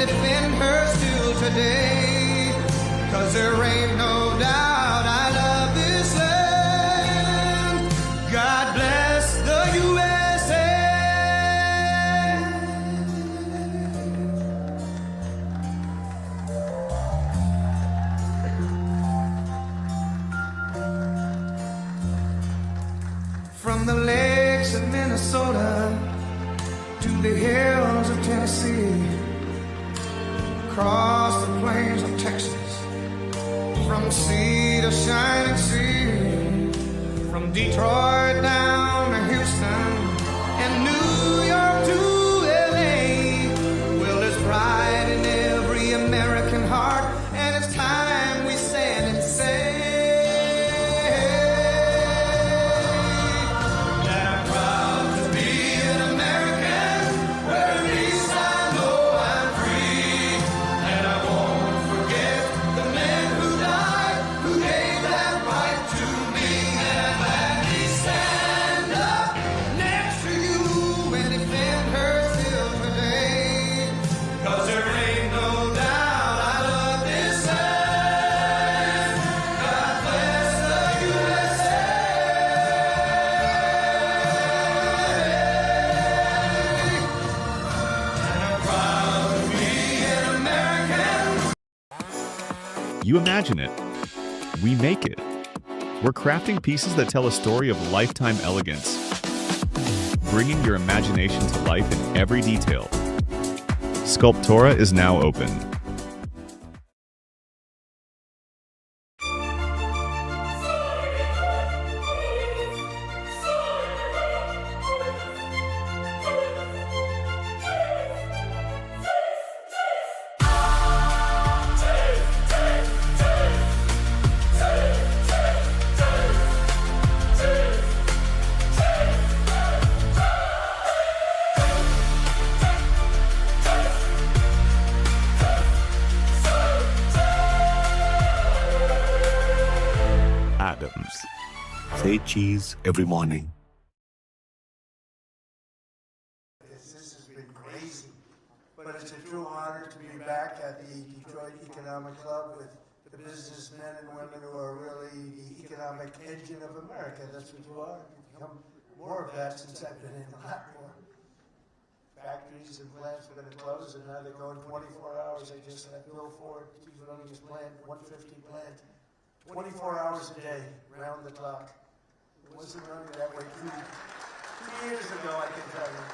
defend her still today. 'Cause there ain't no doubt I love this land. God bless the USA. From the lakes of Minnesota to the hills of Tennessee, across the plains of Texas, from sea to shining sea, from Detroit down to Houston and New York to LA. Well, there's pride in every American heart, and it's time we stand and say that I'm proud to be an American, where at least I know I'm free. And I won't forget the men who died, who gave that right to me. And I'm glad we stand up next to you and defend her still today. 'Cause there ain't no doubt I love this land. God bless the USA. And I'm proud to be an American. You imagine it. We make it. We're crafting pieces that tell a story of lifetime elegance, bringing your imagination to life in every detail. Sculptura is now open. Adams. Say cheese every morning. This has been crazy, but it's a true honor to be back at the Detroit Economic Club with the businessmen and women who are really the economic engine of America. That's what you are. You've become more of that since I've been in a lot more. Factories and plants were going to close, and now they're going 24 hours. I just had Bill Ford, he's running his plant, 150 plant, 24 hours a day, round the clock. It wasn't running that way 2 years ago, I can tell you.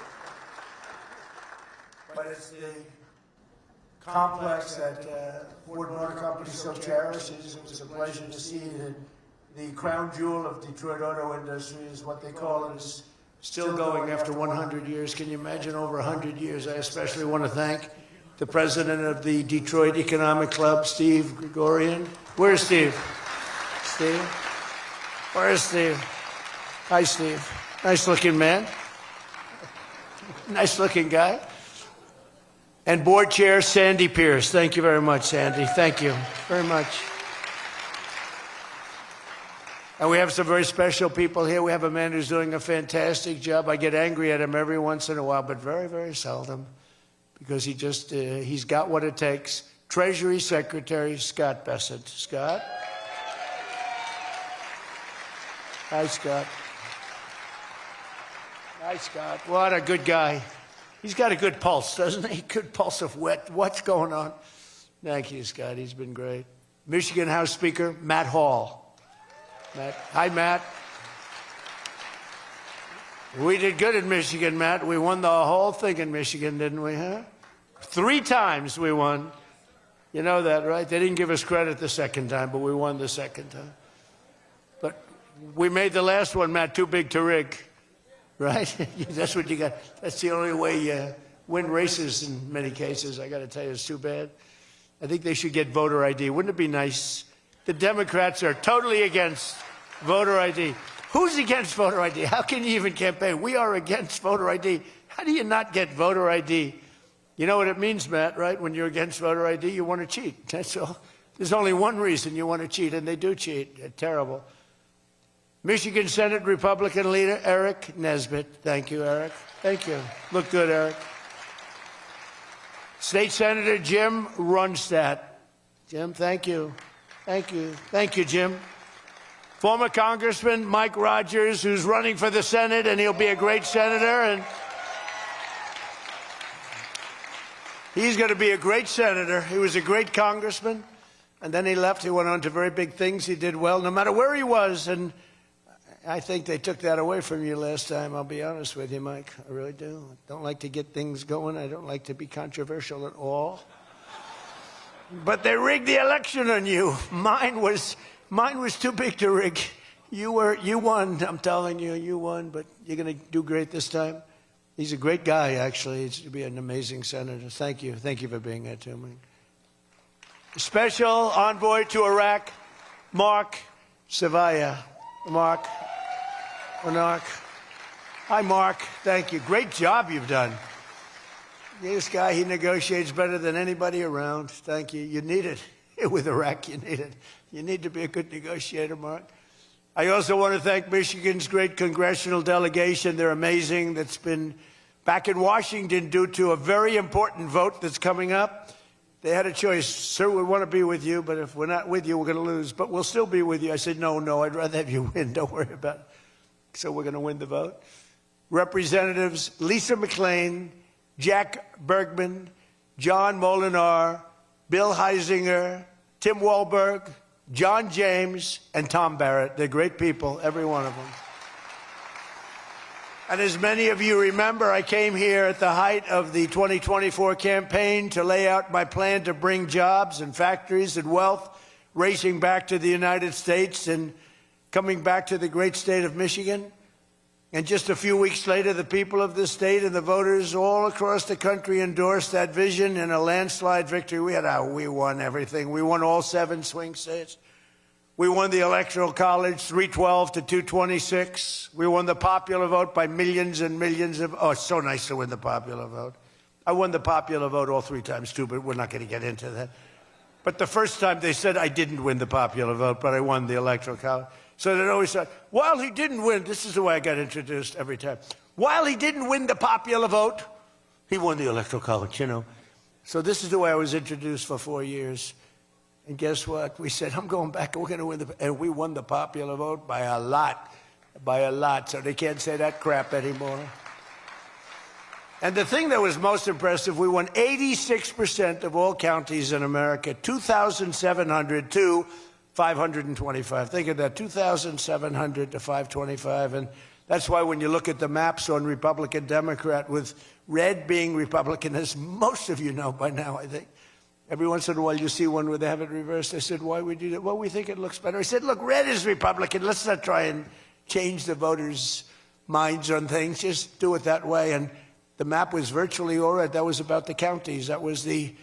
But it's the complex that Ford Motor Company so cherishes. It was a pleasure to see that the crown jewel of Detroit auto industry is what they call it, is still going after 100 years. Can you imagine over 100 years? I especially want to thank the president of the Detroit Economic Club, Steve Gregorian. Where's Steve? Steve? Where's Steve? Hi, Steve. Nice looking man. Nice looking guy. And board chair Sandy Pierce. Thank you very much, Sandy. Thank you very much. And we have some very special people here. We have a man who's doing a fantastic job. I get angry at him every once in a while, but very, very seldom, because he just, he's got what it takes. Treasury Secretary Scott Bessent. Scott? Hi, Scott. Hi, Scott. What a good guy. He's got a good pulse, doesn't he? Good pulse of what's going on. Thank you, Scott. He's been great. Michigan House Speaker Matt Hall. Matt. Hi, Matt. We did good in Michigan, Matt. We won the whole thing in Michigan, didn't we, huh? 3 times we won. You know that, right? They didn't give us credit the second time, but we won the second time. But we made the last one, Matt, too big to rig. Right? That's what you got. That's the only way you win races in many cases. I got to tell you, it's too bad. I think they should get voter ID. Wouldn't it be nice? The Democrats are totally against voter ID. Who's against voter ID? How can you even campaign? We are against voter ID. How do you not get voter ID? You know what it means, Matt, right? When you're against voter ID, you want to cheat. That's all. There's only one reason you want to cheat, and they do cheat. They're terrible. Michigan Senate Republican leader Eric Nesbitt. Thank you, Eric. Thank you. Look good, Eric. State Senator Jim Runstad. Jim, thank you. Thank you. Thank you, Jim. Former Congressman Mike Rogers, who's running for the Senate, and he'll be a great senator. And he's going to be a great senator. He was a great congressman, and then he left. He went on to very big things. He did well, no matter where he was. And I think they took that away from you last time. I'll be honest with you, Mike. I really do. I don't like to get things going. I don't like to be controversial at all. But they rigged the election on you. Mine was too big to rig. You won. I'm telling you, you won. But you're going to do great this time. He's a great guy, actually. He's going to be an amazing senator. Thank you. Thank you for being here, too, Mike. Special envoy to Iraq, Mark Savaya. Mark. Hi, Mark. Thank you. Great job you've done. This guy, he negotiates better than anybody around. Thank you. You need it. With Iraq, you need it. You need to be a good negotiator, Mark. I also want to thank Michigan's great congressional delegation. They're amazing. That's been back in Washington due to a very important vote that's coming up. They had a choice. Sir, we want to be with you, but if we're not with you, we're going to lose. But we'll still be with you. I said, no, I'd rather have you win. Don't worry about it. So we're going to win the vote. Representatives Lisa McClain, Jack Bergman, John Molinar, Bill Heisinger, Tim Walberg, John James, and Tom Barrett. They're great people, every one of them. And as many of you remember, I came here at the height of the 2024 campaign to lay out my plan to bring jobs and factories and wealth racing back to the United States and coming back to the great state of Michigan. And just a few weeks later, the people of this state and the voters all across the country endorsed that vision in a landslide victory. We won everything. We won all 7 swing states. We won the Electoral College 312 to 226. We won the popular vote by millions and millions of... Oh, it's so nice to win the popular vote. I won the popular vote all 3 times, too, but we're not going to get into that. But the first time they said I didn't win the popular vote, but I won the Electoral College. So they'd always say, while he didn't win, this is the way I got introduced every time. While he didn't win the popular vote, he won the Electoral College, you know. So this is the way I was introduced for 4 years. And guess what? We said, I'm going back, and we're going to win and we won the popular vote by a lot. So they can't say that crap anymore. And the thing that was most impressive, we won 86% of all counties in America, 2,700 to 525. Think of that, 2,700 to 525. And that's why when you look at the maps on Republican, Democrat, with red being Republican, as most of you know by now, I think, every once in a while you see one where they have it reversed. I said, why would you do that? Well, we think it looks better. I said, look, red is Republican. Let's not try and change the voters' minds on things. Just do it that way. And the map was virtually all right. That was about the counties. That was the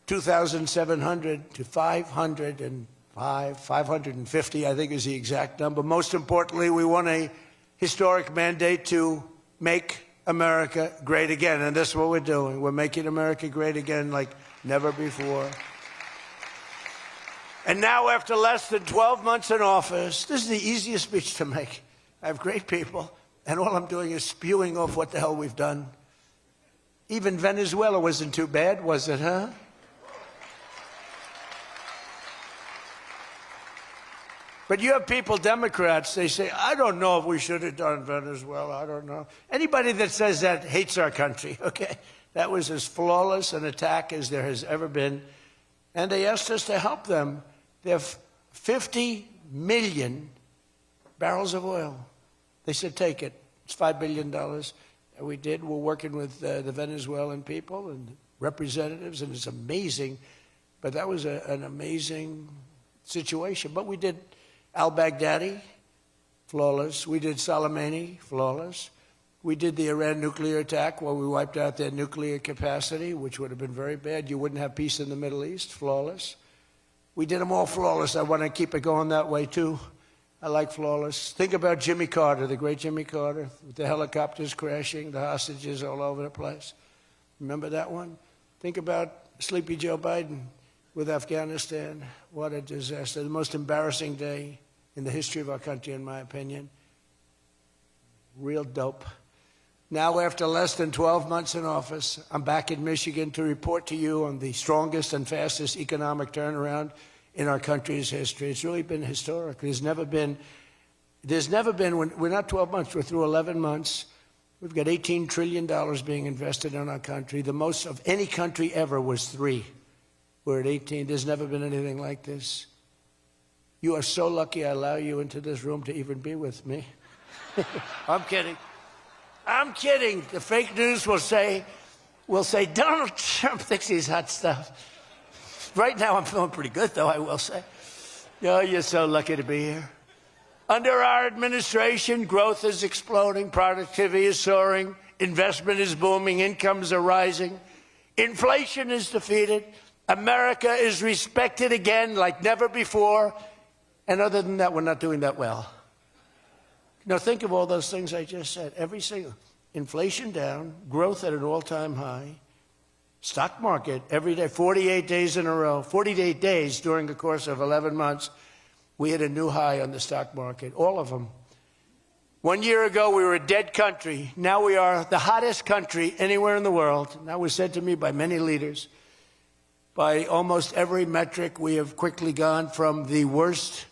2,700 to 550, I think is the exact number. Most importantly, we won a historic mandate to make America great again. And that's what we're doing. We're making America great again like never before. And now, after less than 12 months in office, this is the easiest speech to make. I have great people, and all I'm doing is spewing off what the hell we've done. Even Venezuela wasn't too bad, was it, huh? But you have people, Democrats, they say, I don't know if we should have done Venezuela, I don't know. Anybody that says that hates our country, okay? That was as flawless an attack as there has ever been. And they asked us to help them. They have 50 million barrels of oil. They said, take it. It's $5 billion. And we did. We're working with the Venezuelan people and representatives, and it's amazing. But that was an amazing situation. But we did al-Baghdadi, flawless. We did Soleimani, flawless. We did the Iran nuclear attack where we wiped out their nuclear capacity, which would have been very bad. You wouldn't have peace in the Middle East, flawless. We did them all flawless. I want to keep it going that way, too. I like flawless. Think about Jimmy Carter, the great Jimmy Carter, with the helicopters crashing, the hostages all over the place. Remember that one? Think about Sleepy Joe Biden with Afghanistan. What a disaster. The most embarrassing day in the history of our country, in my opinion. Real dope. Now, after less than 12 months in office, I'm back in Michigan to report to you on the strongest and fastest economic turnaround in our country's history. It's really been historic. There's never been, we're not 12 months, we're through 11 months. We've got $18 trillion being invested in our country. The most of any country ever was 3. We're at 18. There's never been anything like this. You are so lucky I allow you into this room to even be with me. I'm kidding. I'm kidding. The fake news will say Donald Trump thinks he's hot stuff. Right now I'm feeling pretty good, though, I will say. Oh, you're so lucky to be here. Under our administration, growth is exploding, productivity is soaring, investment is booming, incomes are rising, inflation is defeated, America is respected again like never before, and other than that, we're not doing that well. Now, think of all those things I just said. Every single inflation down, growth at an all-time high, stock market every day, 48 days in a row, 48 days during the course of 11 months, we hit a new high on the stock market, all of them. 1 year ago, we were a dead country. Now we are the hottest country anywhere in the world. And that was said to me by many leaders. By almost every metric, we have quickly gone from the worst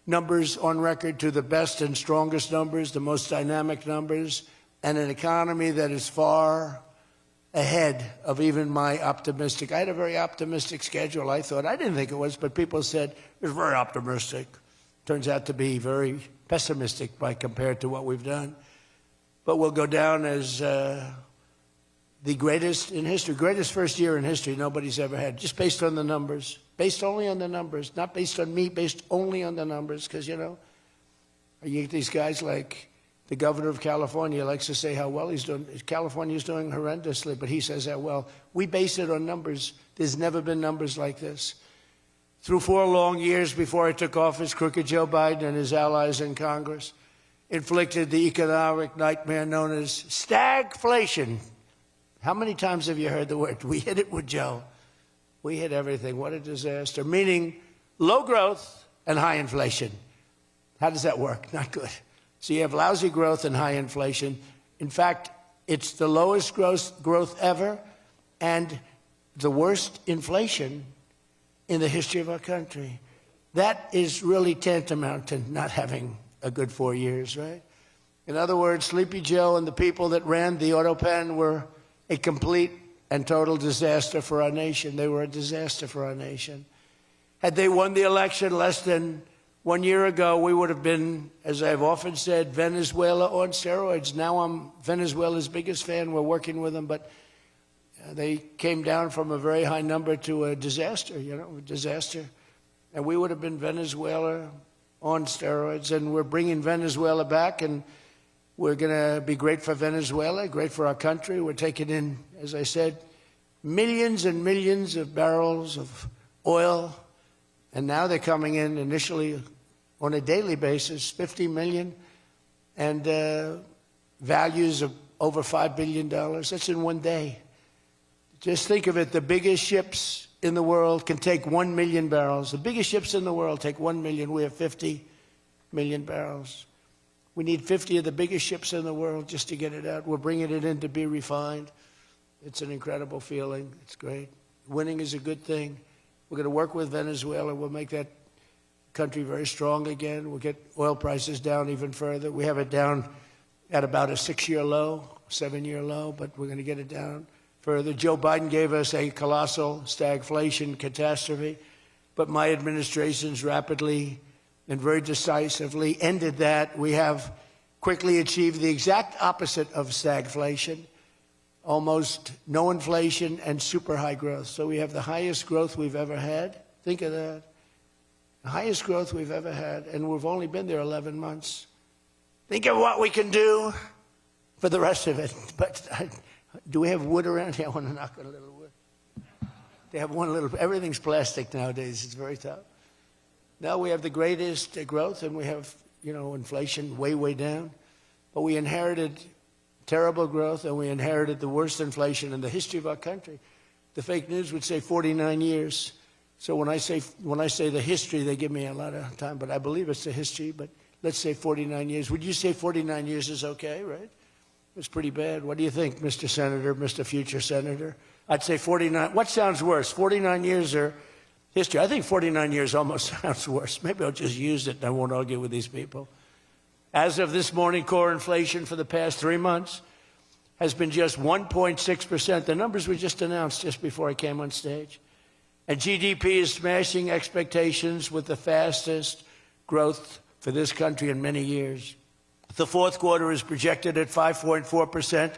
numbers on record to the best and strongest numbers, the most dynamic numbers, and an economy that is far ahead of even my optimistic. I had a very optimistic schedule, I thought. I didn't think it was, but people said it was very optimistic. Turns out to be very pessimistic by compared to what we've done. But we'll go down as the greatest in history, greatest first year in history nobody's ever had, just based on the numbers. Based only on the numbers, not based on me, based only on the numbers. Because, you know, you get these guys like the governor of California likes to say how well he's doing. California's doing horrendously, but he says that well. We base it on numbers. There's never been numbers like this. Through 4 long years before I took office, crooked Joe Biden and his allies in Congress inflicted the economic nightmare known as stagflation. How many times have you heard the word? We hit it with Joe. We hit everything. What a disaster. Meaning low growth and high inflation. How does that work? Not good. So you have lousy growth and high inflation. In fact, it's the lowest growth ever and the worst inflation in the history of our country. That is really tantamount to not having a good 4 years, right? In other words, Sleepy Joe and the people that ran the auto pen were a complete and total disaster for our nation. They were a disaster for our nation. Had they won the election less than 1 year ago, we would have been, as I've often said, Venezuela on steroids. Now I'm Venezuela's biggest fan. We're working with them, but they came down from a very high number to a disaster, a disaster. And we would have been Venezuela on steroids, and we're bringing Venezuela back, and we're going to be great for Venezuela, great for our country. We're taking in, as I said, millions and millions of barrels of oil, and now they're coming in initially on a daily basis, 50 million, and values of over $5 billion. That's in 1 day. Just think of it, the biggest ships in the world can take 1 million barrels. The biggest ships in the world take 1 million. We have 50 million barrels. We need 50 of the biggest ships in the world just to get it out. We're bringing it in to be refined. It's an incredible feeling. It's great. Winning is a good thing. We're going to work with Venezuela. We'll make that country very strong again. We'll get oil prices down even further. We have it down at about a 6-year low, 7-year low, but we're going to get it down further. Joe Biden gave us a colossal stagflation catastrophe, but my administration's rapidly and very decisively ended that. We have quickly achieved the exact opposite of stagflation, almost no inflation and super high growth. So we have the highest growth we've ever had. Think of that. The highest growth we've ever had, and we've only been there 11 months. Think of what we can do for the rest of it. But do we have wood around here? I want to knock on a little wood. They have one little, everything's plastic nowadays. It's very tough. Now we have the greatest growth, and we have, inflation way, way down. But we inherited terrible growth, and we inherited the worst inflation in the history of our country. The fake news would say 49 years. So when I say the history, they give me a lot of time, but I believe it's the history. But let's say 49 years. Would you say 49 years is okay, right? was pretty bad. What do you think, Mr. Senator, Mr. Future Senator? I'd say 49. What sounds worse, 49 years or history? I think 49 years almost sounds worse. Maybe I'll just use it and I won't argue with these people. As of this morning, core inflation for the past 3 months has been just 1.6%. The numbers were just announced just before I came on stage. And GDP is smashing expectations with the fastest growth for this country in many years. The fourth quarter is projected at 5.4%,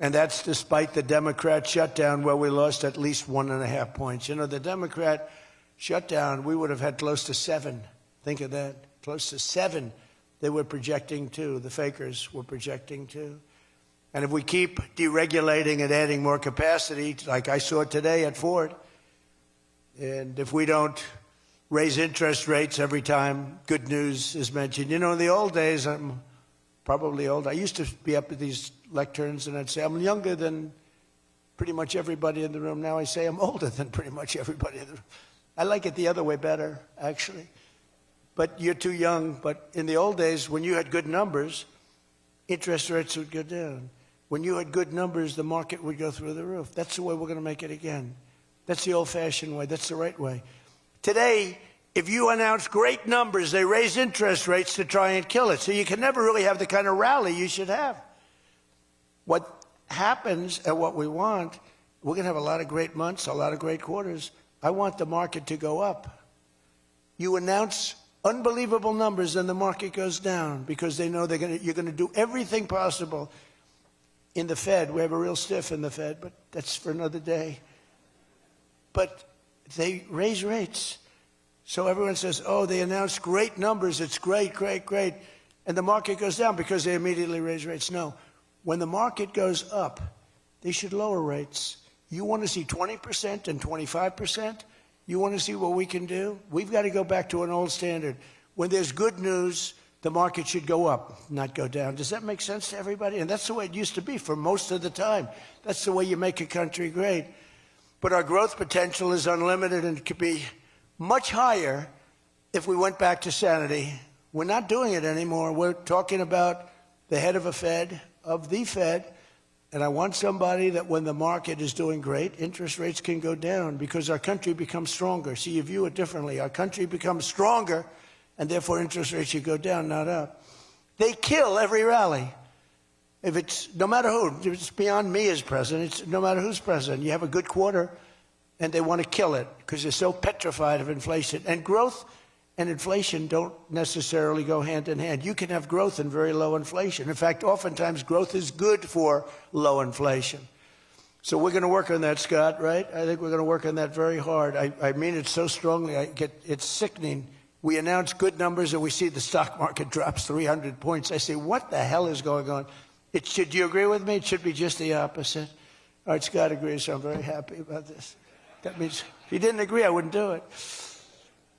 and that's despite the Democrat shutdown where we lost at least 1.5 points. You know, the Democrat shutdown, we would have had close to 7. Think of that, close to 7. They were projecting to, the fakers were projecting to. And if we keep deregulating and adding more capacity, like I saw today at Ford, and if we don't raise interest rates every time good news is mentioned. You know, in the old days, I'm probably old, I used to be up at these lecterns and I'd say, I'm younger than pretty much everybody in the room. Now I say I'm older than pretty much everybody in the room. I like it the other way better, actually. But you're too young. But in the old days, when you had good numbers, interest rates would go down. When you had good numbers, the market would go through the roof. That's the way we're going to make it again. That's the old-fashioned way. That's the right way. Today, if you announce great numbers, they raise interest rates to try and kill it. So you can never really have the kind of rally you should have. What happens and what we want, we're going to have a lot of great months, a lot of great quarters. I want the market to go up. You announce unbelievable numbers and the market goes down because they know you're going to do everything possible. In the Fed, we have a real stiff in the Fed, but that's for another day. But they raise rates. So everyone says, oh, they announced great numbers. It's great, great, great. And the market goes down because they immediately raise rates. No. When the market goes up, they should lower rates. You want to see 20% and 25%? You want to see what we can do? We've got to go back to an old standard. When there's good news, the market should go up, not go down. Does that make sense to everybody? And that's the way it used to be for most of the time. That's the way you make a country great. But our growth potential is unlimited and could be much higher if we went back to sanity. We're not doing it anymore. We're talking about the head of the Fed, and I want somebody that when the market is doing great, interest rates can go down because our country becomes stronger. See, you view it differently. Our country becomes stronger, and therefore interest rates should go down, not up. They kill every rally. If it's, no matter who, if it's beyond me as president, it's no matter who's president. You have a good quarter, and they want to kill it because they're so petrified of inflation. And growth and inflation don't necessarily go hand in hand. You can have growth and very low inflation. In fact, oftentimes growth is good for low inflation. So we're going to work on that, Scott, right? I think we're going to work on that very hard. I mean it so strongly. It's sickening. We announce good numbers and we see the stock market drops 300 points. I say, what the hell is going on? Do you agree with me? It should be just the opposite. All right, Scott agrees, so I'm very happy about this. That means if he didn't agree, I wouldn't do it.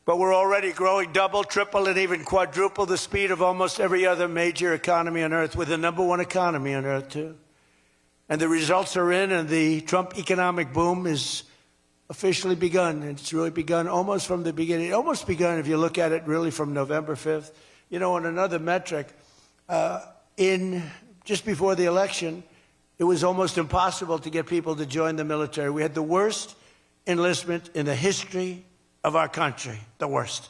But we're already growing double, triple, and even quadruple the speed of almost every other major economy on Earth. We're the #1 economy on Earth, too. And the results are in, and the Trump economic boom is officially begun. It's really begun almost from the beginning. It almost begun, if you look at it, really from November 5th. You know, on another metric, just before the election, it was almost impossible to get people to join the military. We had the worst enlistment in the history of our country, the worst.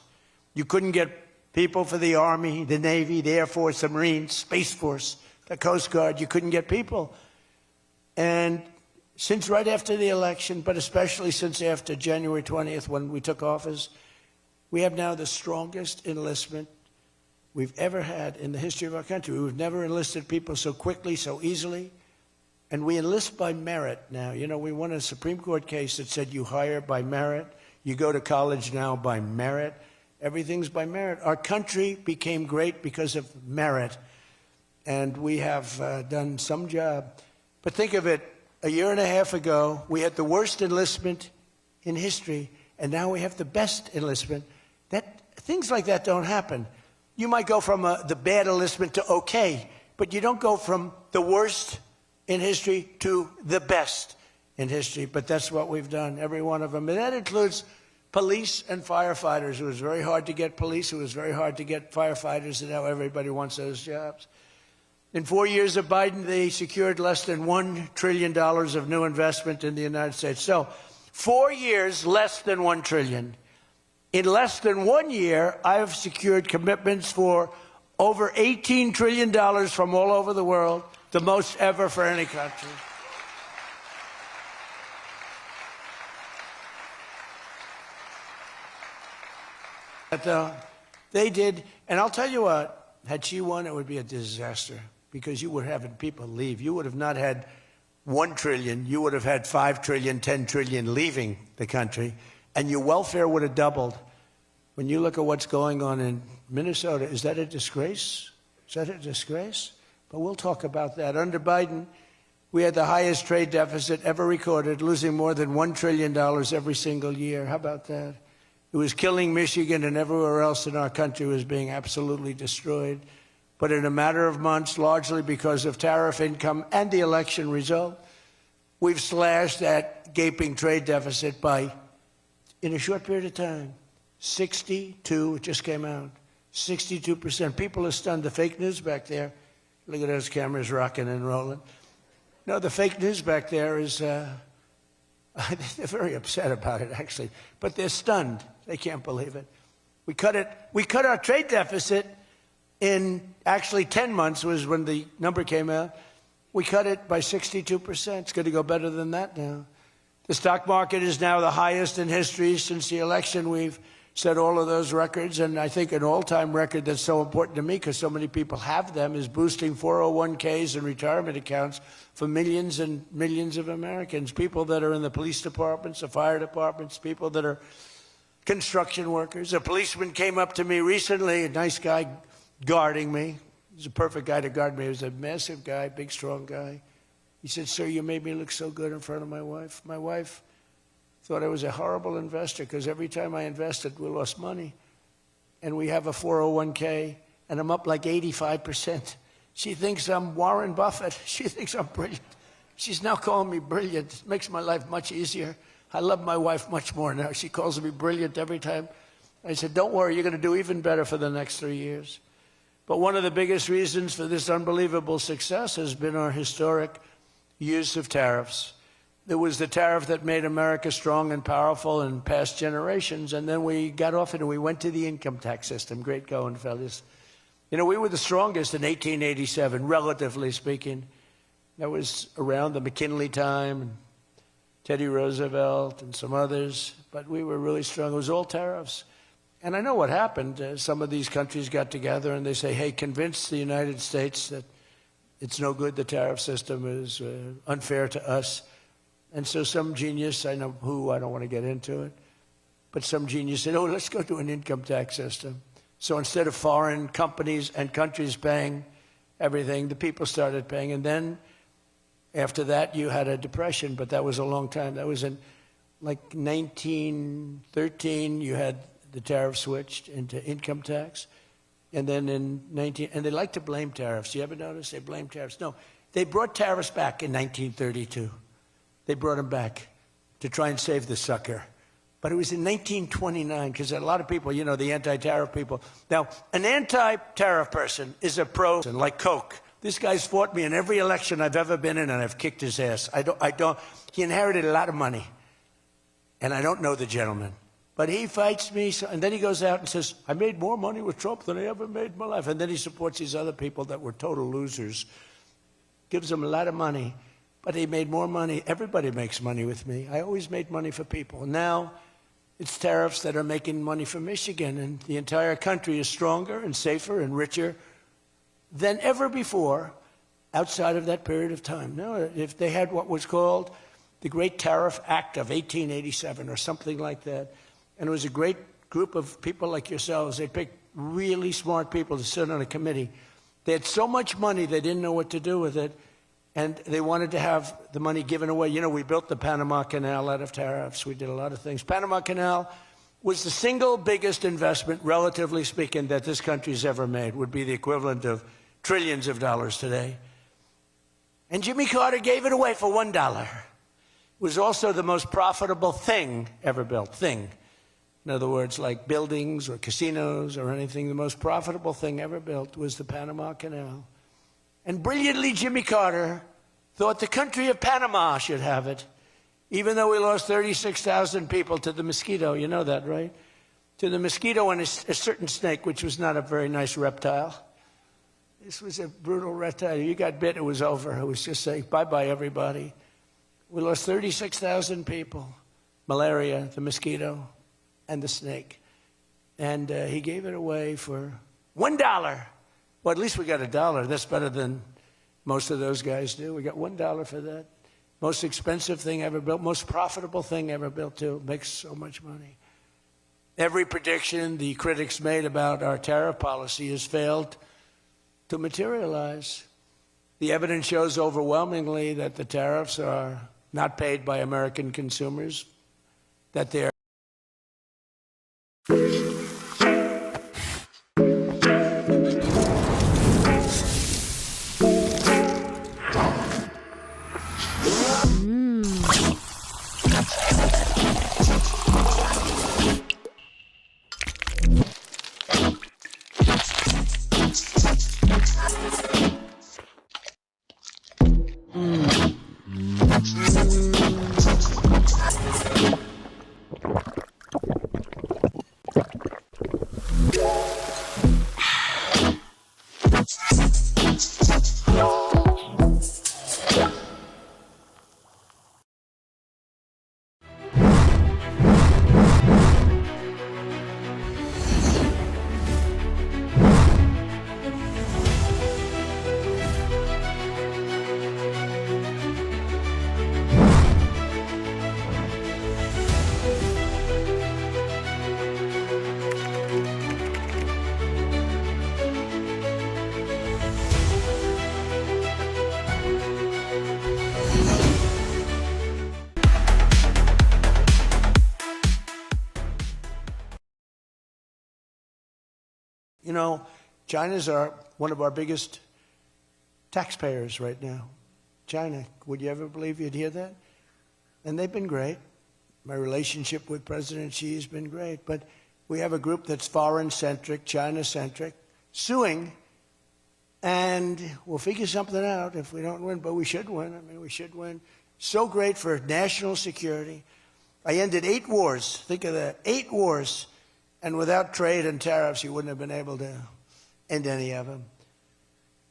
You couldn't get people for the Army, the Navy, the Air Force, the Marines, Space Force, the Coast Guard. You couldn't get people. And since right after the election, but especially since after January 20th when we took office, we have now the strongest enlistment we've ever had in the history of our country. We've never enlisted people so quickly, so easily. And we enlist by merit now. You know, we won a Supreme Court case that said you hire by merit. You go to college now by merit. Everything's by merit. Our country became great because of merit. And we have done some job. But think of it, a year and a half ago, we had the worst enlistment in history, and now we have the best enlistment. Things like that don't happen. You might go from the bad enlistment to okay, but you don't go from the worst in history to the best in history. But that's what we've done, every one of them. And that includes police and firefighters. It was very hard to get police. It was very hard to get firefighters, and now everybody wants those jobs. In 4 years of Biden, they secured less than $1 trillion of new investment in the United States. So 4 years, less than $1 trillion. In less than 1 year, I have secured commitments for over $18 trillion from all over the world, the most ever for any country. But they did, and I'll tell you what, had she won, it would be a disaster, because you would have had people leave. You would have not had 1 trillion, you would have had 5 trillion, 10 trillion leaving the country, and your welfare would have doubled. When you look at what's going on in Minnesota, is that a disgrace? Is that a disgrace? But we'll talk about that. Under Biden, we had the highest trade deficit ever recorded, losing more than $1 trillion every single year. How about that? It was killing Michigan, and everywhere else in our country was being absolutely destroyed. But in a matter of months, largely because of tariff income and the election result, we've slashed that gaping trade deficit by, in a short period of time, 62, it just came out, 62%. People are stunned. The fake news back there, look at those cameras rocking and rolling. No, the fake news back there is, they're very upset about it, actually. But they're stunned. They can't believe it. We cut our trade deficit in actually 10 months was when the number came out. We cut it by 62%. It's going to go better than that now. The stock market is now the highest in history since the election. We've set all of those records, and I think an all-time record that's so important to me because so many people have them is boosting 401ks and retirement accounts for millions and millions of Americans, people that are in the police departments, the fire departments, people that are construction workers. A policeman came up to me recently, a nice guy guarding me. He's a perfect guy to guard me. He was a massive guy, big, strong guy. He said, "Sir, you made me look so good in front of my wife. My wife thought I was a horrible investor because every time I invested, we lost money. And we have a 401k, and I'm up like 85%. She thinks I'm Warren Buffett. She thinks I'm brilliant. She's now calling me brilliant. It makes my life much easier. I love my wife much more now. She calls me brilliant every time." I said, "Don't worry, you're going to do even better for the next 3 years." But one of the biggest reasons for this unbelievable success has been our historic use of tariffs. There was the tariff that made America strong and powerful in past generations, and then we got off it and we went to the income tax system. Great going, fellas. You know, we were the strongest in 1887, relatively speaking. That was around the McKinley time, and Teddy Roosevelt and some others, but we were really strong. It was all tariffs. And I know what happened. Some of these countries got together and they say, "Hey, convince the United States that it's no good, the tariff system is unfair to us." And so some genius, I know who, I don't want to get into it, but some genius said, "Oh, let's go to an income tax system." So instead of foreign companies and countries paying everything, the people started paying. And then after that, you had a depression, but that was a long time. That was in like 1913, you had the tariff switched into income tax. And then in and they like to blame tariffs. You ever notice they blame tariffs? No, they brought tariffs back in 1932. They brought them back to try and save the sucker. But it was in 1929, because a lot of people, you know, the anti-tariff people. Now, an anti-tariff person is a pro, like Coke. This guy's fought me in every election I've ever been in, and I've kicked his ass. He inherited a lot of money, and I don't know the gentleman. But he fights me, and then he goes out and says, "I made more money with Trump than I ever made in my life." And then he supports these other people that were total losers. Gives them a lot of money, but he made more money. Everybody makes money with me. I always made money for people. Now it's tariffs that are making money for Michigan, and the entire country is stronger and safer and richer than ever before outside of that period of time. Now, if they had what was called the Great Tariff Act of 1887 or something like that, and it was a great group of people like yourselves. They picked really smart people to sit on a committee. They had so much money, they didn't know what to do with it, and they wanted to have the money given away. You know, we built the Panama Canal out of tariffs. We did a lot of things. Panama Canal was the single biggest investment, relatively speaking, that this country's ever made. Would be the equivalent of trillions of dollars today. And Jimmy Carter gave it away for $1. It was also the most profitable thing ever built. Thing. In other words, like buildings or casinos or anything, the most profitable thing ever built was the Panama Canal. And brilliantly, Jimmy Carter thought the country of Panama should have it, even though we lost 36,000 people to the mosquito. You know that, right? To the mosquito and a certain snake, which was not a very nice reptile. This was a brutal reptile. You got bit, it was over. It was just saying, bye-bye, everybody. We lost 36,000 people. Malaria, the mosquito, and the snake. And he gave it away for $1. Well, at least we got $1. That's better than most of those guys do. We got $1 for that. Most expensive thing ever built, most profitable thing ever built, too. Makes so much money. Every prediction the critics made about our tariff policy has failed to materialize. The evidence shows overwhelmingly that the tariffs are not paid by American consumers, that they're You know, China's one of our biggest taxpayers right now. China, would you ever believe you'd hear that? And they've been great. My relationship with President Xi has been great. But we have a group that's foreign-centric, China-centric, suing, and we'll figure something out if we don't win. But we should win. I mean, we should win. So great for national security. I ended 8 wars. Think of that, 8 wars. And without trade and tariffs, you wouldn't have been able to end any of them.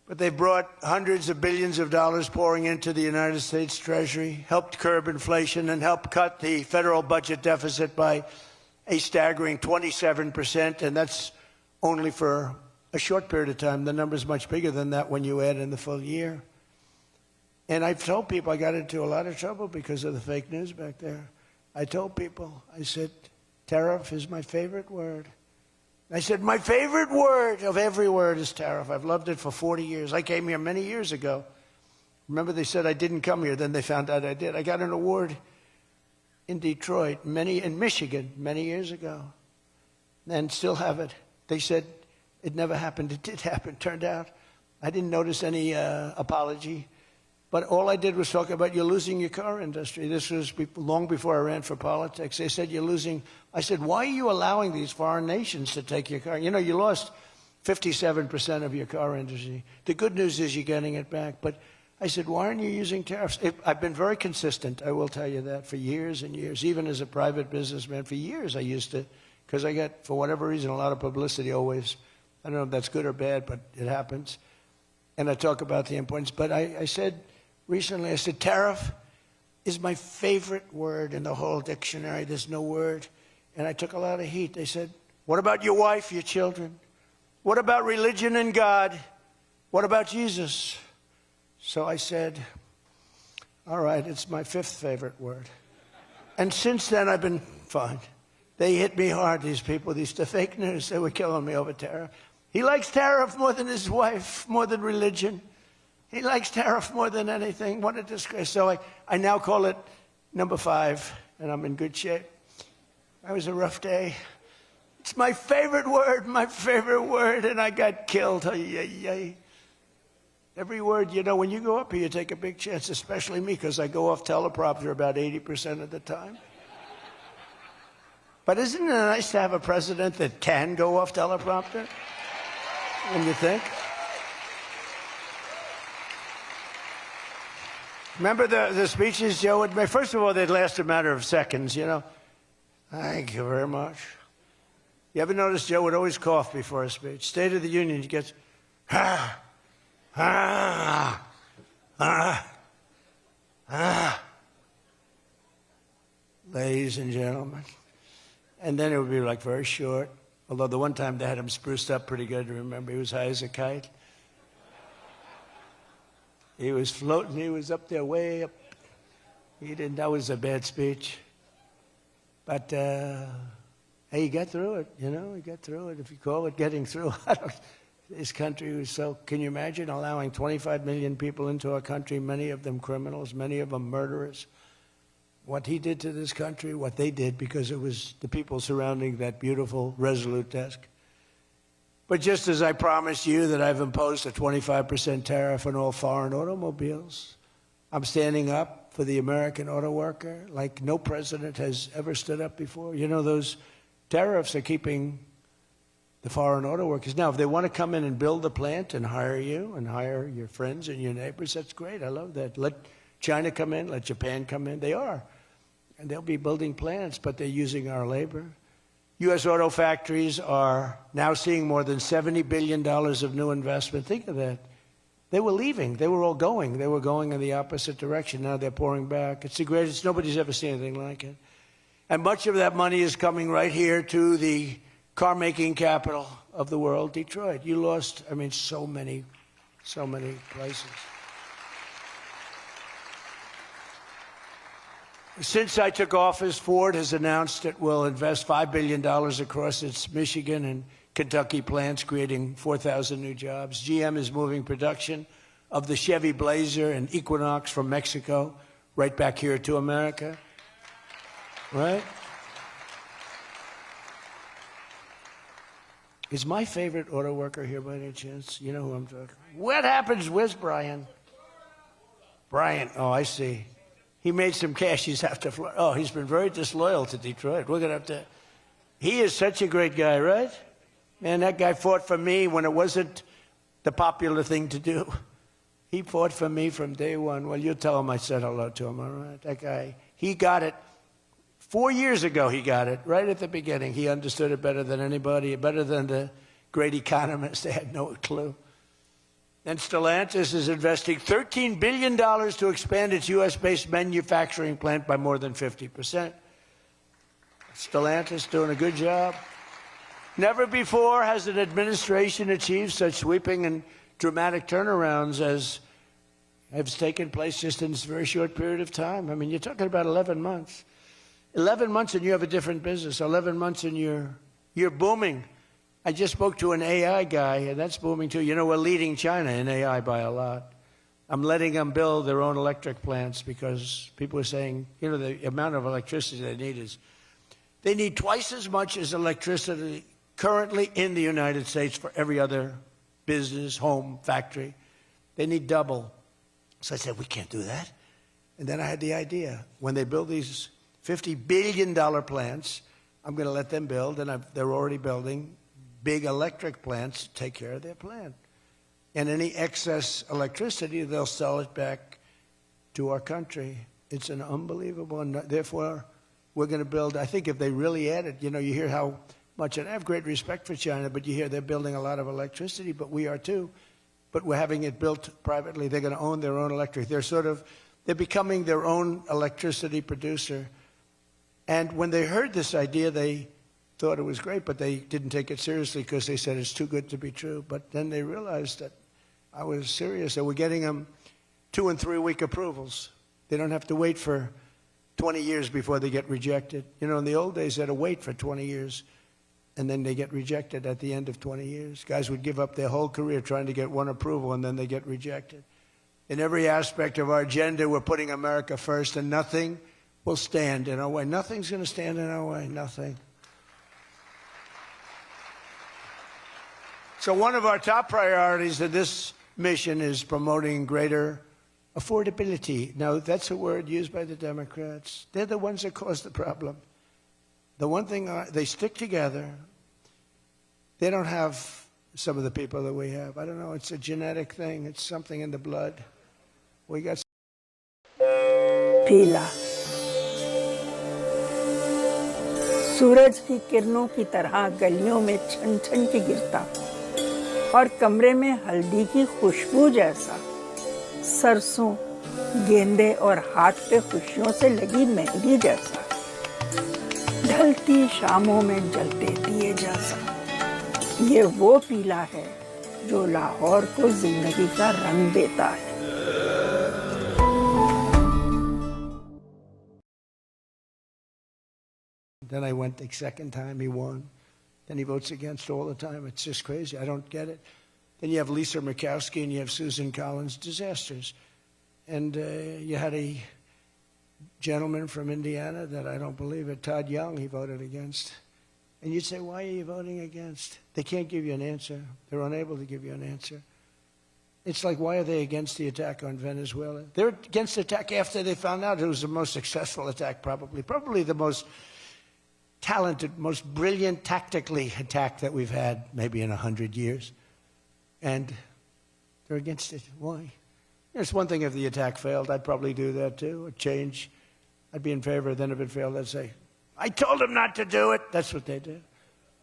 But they've brought hundreds of billions of dollars pouring into the United States Treasury, helped curb inflation, and helped cut the federal budget deficit by a staggering 27%. And that's only for a short period of time. The number's much bigger than that when you add in the full year. And I've told people I got into a lot of trouble because of the fake news back there. I told people, I said, tariff is my favorite word. I said, my favorite word of every word is tariff. I've loved it for 40 years. I came here many years ago. Remember, they said I didn't come here. Then they found out I did. I got an award in Detroit, in Michigan, many years ago, and still have it. They said it never happened. It did happen. Turned out I didn't notice any apology. But all I did was talk about you're losing your car industry. This was long before I ran for politics. They said you're losing. I said, why are you allowing these foreign nations to take your car? You know, you lost 57% of your car industry. The good news is you're getting it back. But I said, why aren't you using tariffs? I've been very consistent, I will tell you that, for years and years. Even as a private businessman, for years I used to, because I get, for whatever reason, a lot of publicity always. I don't know if that's good or bad, but it happens. And I talk about the importance. But I said, recently, I said, tariff is my favorite word in the whole dictionary. There's no word. And I took a lot of heat. They said, what about your wife, your children? What about religion and God? What about Jesus? So I said, all right, it's my 5th favorite word. And since then, I've been fine. They hit me hard, these people, the fake news. They were killing me over tariff. He likes tariff more than his wife, more than religion. He likes tariff more than anything. What a disgrace. So I now call it number 5, and I'm in good shape. That was a rough day. It's my favorite word, and I got killed. Every word, you know, when you go up here, you take a big chance, especially me, because I go off teleprompter about 80% of the time. But isn't it nice to have a president that can go off teleprompter? When you think? Remember the speeches Joe would make? First of all, they'd last a matter of seconds, you know. Thank you very much. You ever notice Joe would always cough before a speech? State of the Union, he gets, ah, ah, ah, ah. Ladies and gentlemen. And then it would be like very short. Although the one time they had him spruced up pretty good, remember, he was high as a kite. He was floating, he was up there way up. That was a bad speech. But, hey, he got through it, you know, he got through it. If you call it getting through, this country was so, can you imagine allowing 25 million people into our country, many of them criminals, many of them murderers? What he did to this country, what they did, because it was the people surrounding that beautiful, resolute desk. But just as I promised you that I've imposed a 25% tariff on all foreign automobiles, I'm standing up for the American auto worker like no president has ever stood up before. You know, those tariffs are keeping the foreign auto workers. Now, if they want to come in and build the plant and hire you and hire your friends and your neighbors, that's great. I love that. Let China come in, let Japan come in. They are. And they'll be building plants, but they're using our labor. U.S. auto factories are now seeing more than $70 billion of new investment. Think of that. They were leaving. They were all going. They were going in the opposite direction. Now they're pouring back. It's the greatest. Nobody's ever seen anything like it. And much of that money is coming right here to the car-making capital of the world, Detroit. You lost, I mean, so many places. Since I took office, Ford has announced it will invest $5 billion across its Michigan and Kentucky plants, creating 4,000 new jobs. GM is moving production of the Chevy Blazer and Equinox from Mexico right back here to America. Right? Is my favorite auto worker here by any chance? You know who I'm talking? What happens? Where's Brian? Brian. Oh, I see. He made some cash. He's after Florida. Oh, he's been very disloyal to Detroit. We're going to have to. He is such a great guy, right? Man, that guy fought for me when it wasn't the popular thing to do. He fought for me from day one. Well, you tell him I said hello to him, all right? That guy, he got it. 4 years ago, he got it, right at the beginning. He understood it better than anybody, better than the great economists. They had no clue. And Stellantis is investing $13 billion to expand its U.S.-based manufacturing plant by more than 50%. Stellantis doing a good job. Never before has an administration achieved such sweeping and dramatic turnarounds as have taken place just in this very short period of time. I mean, you're talking about 11 months. 11 months and you have a different business. 11 months and you're booming. I just spoke to an AI guy, and that's booming too. You know, we're leading China in AI by a lot. I'm letting them build their own electric plants because people are saying, you know, the amount of electricity they need twice as much as electricity currently in the United States for every other business, home, factory. They need double. So I said, we can't do that. And then I had the idea. When they build these $50 billion plants, I'm going to let them build, and they're already building big electric plants to take care of their plant. And any excess electricity, they'll sell it back to our country. It's an unbelievable, and therefore, we're going to build, I think if they really added, you know, you hear how much, and I have great respect for China, but you hear they're building a lot of electricity, but we are too. But we're having it built privately. They're going to own their own electric. They're becoming their own electricity producer. And when they heard this idea, they thought it was great, but they didn't take it seriously because they said it's too good to be true. But then they realized that I was serious. So we're getting them 2- and 3-week approvals. They don't have to wait for 20 years before they get rejected. You know, in the old days, they had to wait for 20 years, and then they get rejected at the end of 20 years. Guys would give up their whole career trying to get one approval, and then they get rejected. In every aspect of our agenda, we're putting America first, and nothing will stand in our way. Nothing's going to stand in our way, nothing. So one of our top priorities of this mission is promoting greater affordability. Now, that's a word used by the Democrats. They're the ones that cause the problem. The one thing, they stick together. They don't have some of the people that we have. I don't know, it's a genetic thing. It's something in the blood. We got पीला, सूरज की किरणों की तरह गलियों में छन छन के गिरता और कमरे में हल्दी की खुशबू जैसा, सरसों, गेंदे और हाथ पे खुशियों से लगी मेहंदी जैसा, ढलती शामों में जलते दिए जैसा। ये वो पीला है जो लाहौर को जिंदगी का रंग देता है। Then I went the second time, he won. Then he votes against all the time. It's just crazy. I don't get it. Then you have Lisa Murkowski and you have Susan Collins, disasters. And you had a gentleman from Indiana that I don't believe it, Todd Young, he voted against. And you'd say, why are you voting against? They can't give you an answer. They're unable to give you an answer. It's like, why are they against the attack on Venezuela? They're against the attack after they found out it was the most successful attack, probably the most talented, most brilliant tactically attack that we've had maybe in 100 years. And they're against it. Why? It's one thing if the attack failed. I'd probably do that too, a change. I'd be in favor. Then if it failed, I'd say, I told them not to do it. That's what they did.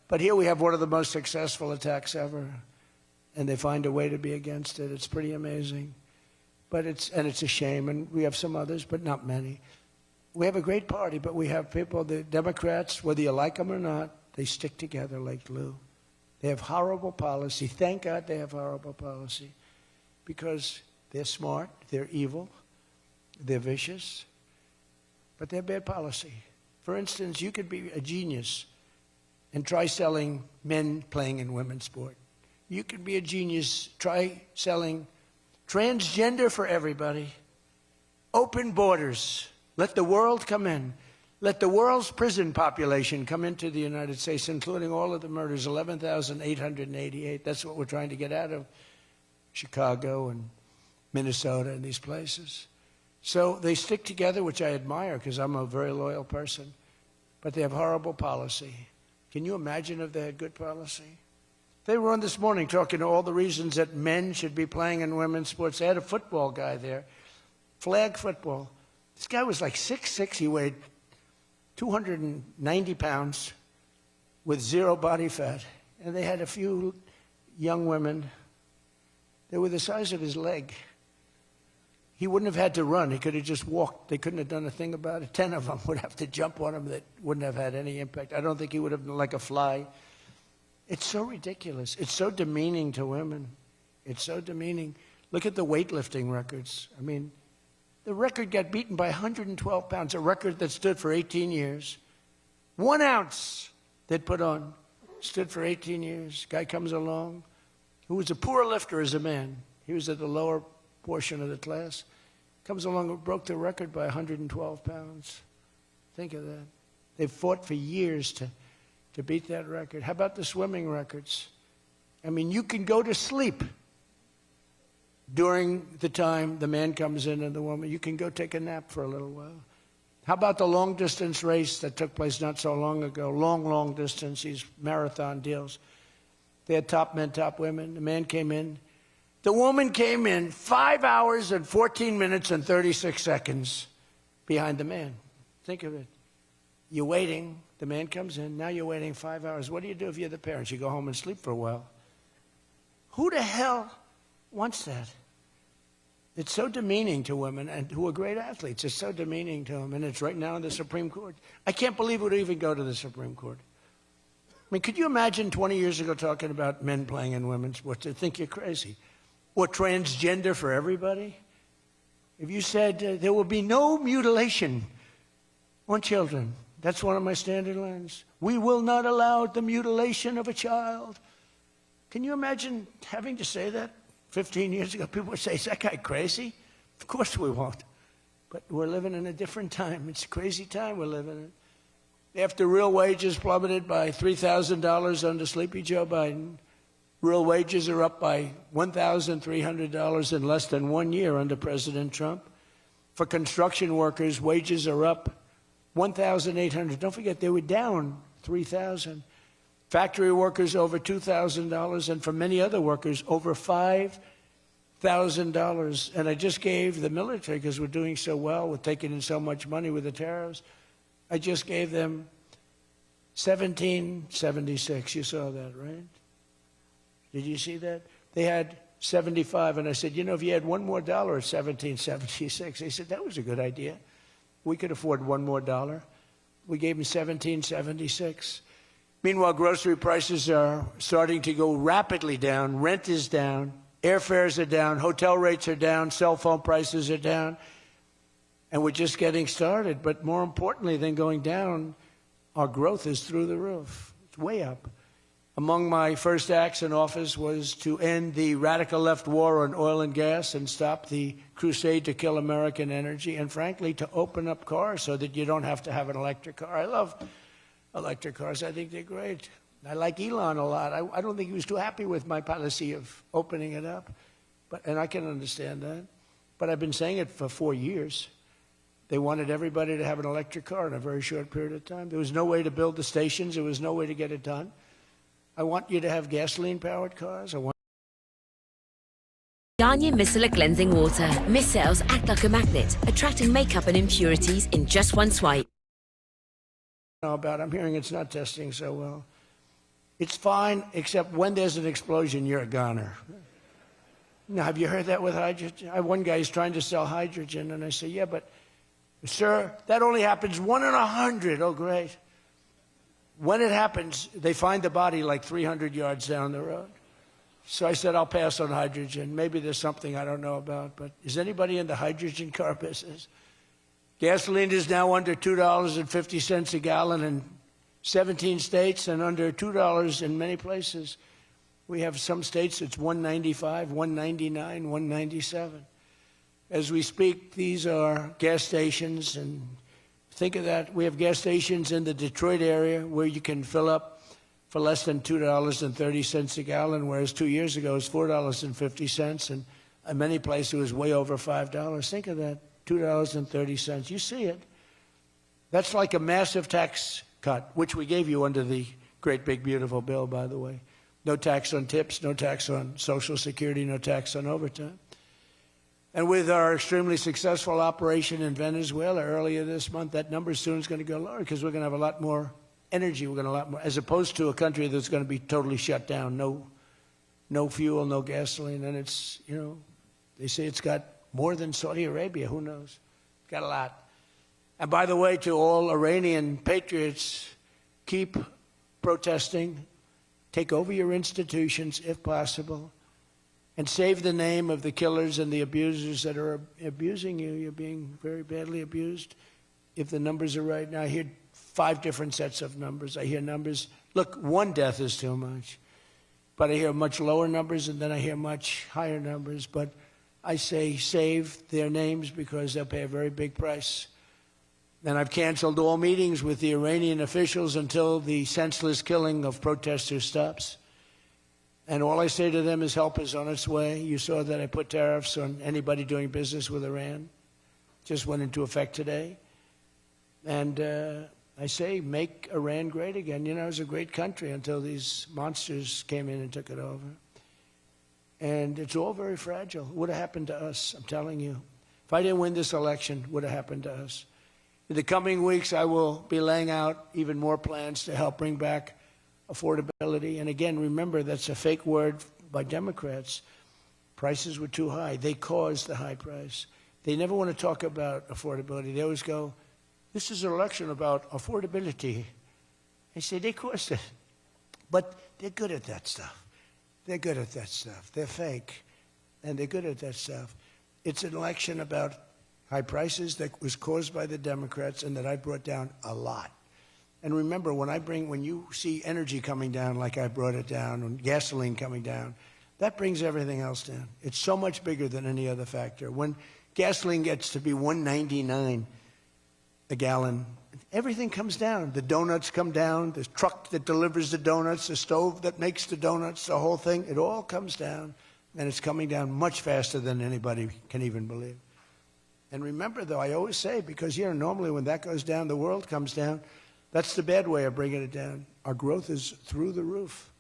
But here we have one of the most successful attacks ever, and they find a way to be against it. It's pretty amazing. But it's a shame, and we have some others, but not many. We have a great party, but we have people, the Democrats, whether you like them or not, they stick together like glue. They have horrible policy. Thank God they have horrible policy, because they're smart, they're evil, they're vicious, but they're bad policy. For instance, you could be a genius and try selling men playing in women's sport. You could be a genius, try selling transgender for everybody, open borders, let the world come in, let the world's prison population come into the United States, including all of the murders, 11,888. That's what we're trying to get out of Chicago and Minnesota and these places. So they stick together, which I admire because I'm a very loyal person, but they have horrible policy. Can you imagine if they had good policy? They were on this morning talking to all the reasons that men should be playing in women's sports. They had a football guy there, flag football. This guy was like 6'6", he weighed 290 pounds with zero body fat. And they had a few young women. They were the size of his leg. He wouldn't have had to run. He could have just walked. They couldn't have done a thing about it. 10 of them would have to jump on him that wouldn't have had any impact. I don't think he would have been like a fly. It's so ridiculous. It's so demeaning to women. It's so demeaning. Look at the weightlifting records. I mean, the record got beaten by 112 pounds, a record that stood for 18 years. 1 ounce they'd put on, stood for 18 years. Guy comes along who was a poor lifter as a man. He was at the lower portion of the class. Comes along and broke the record by 112 pounds. Think of that. They've fought for years to beat that record. How about the swimming records? I mean, you can go to sleep during the time the man comes in and the woman. You can go take a nap for a little while. How about the long-distance race that took place not so long ago? Long distance, these marathon deals. They had top men, top women. The man came in. The woman came in 5 hours and 14 minutes and 36 seconds behind the man. Think of it. You're waiting. The man comes in. Now you're waiting 5 hours. What do you do if you're the parents? You go home and sleep for a while. Who the hell wants that? It's so demeaning to women, and who are great athletes. It's so demeaning to them, and it's right now in the Supreme Court. I can't believe it would even go to the Supreme Court. I mean, could you imagine 20 years ago talking about men playing in women's sports? They'd think you're crazy. Or transgender for everybody? If you said there will be no mutilation on children, that's one of my standard lines. We will not allow the mutilation of a child. Can you imagine having to say that 15 years ago? People would say, is that guy crazy? Of course we won't. But we're living in a different time. It's a crazy time we're living in. After real wages plummeted by $3,000 under Sleepy Joe Biden, real wages are up by $1,300 in less than 1 year under President Trump. For construction workers, wages are up $1,800. Don't forget, they were down $3,000. Factory workers over $2,000, and for many other workers, over $5,000 $1,000. And I just gave the military, because we're doing so well with taking in so much money with the tariffs, I just gave them $17.76. You saw that, right? Did you see that? They had 75, and I said, you know, if you had one more dollar at $17.76, they said, that was a good idea. We could afford one more dollar. We gave them $17.76. Meanwhile, grocery prices are starting to go rapidly down. Rent is down. Airfares are down. Hotel rates are down. Cell phone prices are down. And we're just getting started. But more importantly than going down, our growth is through the roof. It's way up. Among my first acts in office was to end the radical left war on oil and gas and stop the crusade to kill American energy, and frankly, to open up cars so that you don't have to have an electric car. I love electric cars. I think they're great. I like Elon a lot. I don't think he was too happy with my policy of opening it up, and I can understand that. But I've been saying it for 4 years. They wanted everybody to have an electric car in a very short period of time. There was no way to build the stations. There was no way to get it done. I want you to have gasoline-powered cars. I want Garnier Micellar Cleansing Water. Mist cells act like a magnet, attracting makeup and impurities in just one swipe. about. I'm hearing it's not testing so well. It's fine, except when there's an explosion, you're a goner. Now, have you heard that with hydrogen? One guy is trying to sell hydrogen, and I say, yeah, but, sir, that only happens 1 in 100. Oh, great. When it happens, they find the body like 300 yards down the road. So I said, I'll pass on hydrogen. Maybe there's something I don't know about, but is anybody in the hydrogen car business? Gasoline is now under $2.50 a gallon in 17 states and under $2 in many places. We have some states it's $1.95, $1.99, $1.97. As we speak, these are gas stations, and think of that. We have gas stations in the Detroit area where you can fill up for less than $2.30 a gallon, whereas 2 years ago it was $4.50, and in many places it was way over $5. Think of that, $2.30. You see it. That's like a massive tax cut, which we gave you under the great big beautiful bill, by the way. No tax on tips, no tax on Social Security, no tax on overtime. And with our extremely successful operation in Venezuela earlier this month, that number soon is going to go lower because we're going to have a lot more energy. We're going to have a lot more, as opposed to a country that's going to be totally shut down. No fuel, no gasoline. And it's, you know, they say it's got more than Saudi Arabia. Who knows? Got a lot. And by the way, to all Iranian patriots, keep protesting. Take over your institutions if possible. And save the name of the killers and the abusers that are abusing you. You're being very badly abused. If the numbers are right now, I hear 5 different sets of numbers. I hear numbers. Look, 1 death is too much. But I hear much lower numbers, and then I hear much higher numbers. But I say save their names because they'll pay a very big price. And I've canceled all meetings with the Iranian officials until the senseless killing of protesters stops. And all I say to them is help is on its way. You saw that I put tariffs on anybody doing business with Iran. Just went into effect today. And I say make Iran great again. You know, it was a great country until these monsters came in and took it over. And it's all very fragile. It would have happened to us, I'm telling you. If I didn't win this election, it would have happened to us. In the coming weeks, I will be laying out even more plans to help bring back affordability. And again, remember, that's a fake word by Democrats. Prices were too high. They caused the high price. They never want to talk about affordability. They always go, this is an election about affordability. I say, they caused it. But they're good at that stuff. They're good at that stuff. They're fake. And they're good at that stuff. It's an election about high prices that was caused by the Democrats and that I brought down a lot. And remember, when you see energy coming down like I brought it down, and gasoline coming down, that brings everything else down. It's so much bigger than any other factor. When gasoline gets to be $1.99 a gallon, everything comes down. The donuts come down, the truck that delivers the donuts, the stove that makes the donuts, the whole thing, it all comes down. And it's coming down much faster than anybody can even believe. And remember, though, I always say, because, you know, normally when that goes down, the world comes down. That's the bad way of bringing it down. Our growth is through the roof.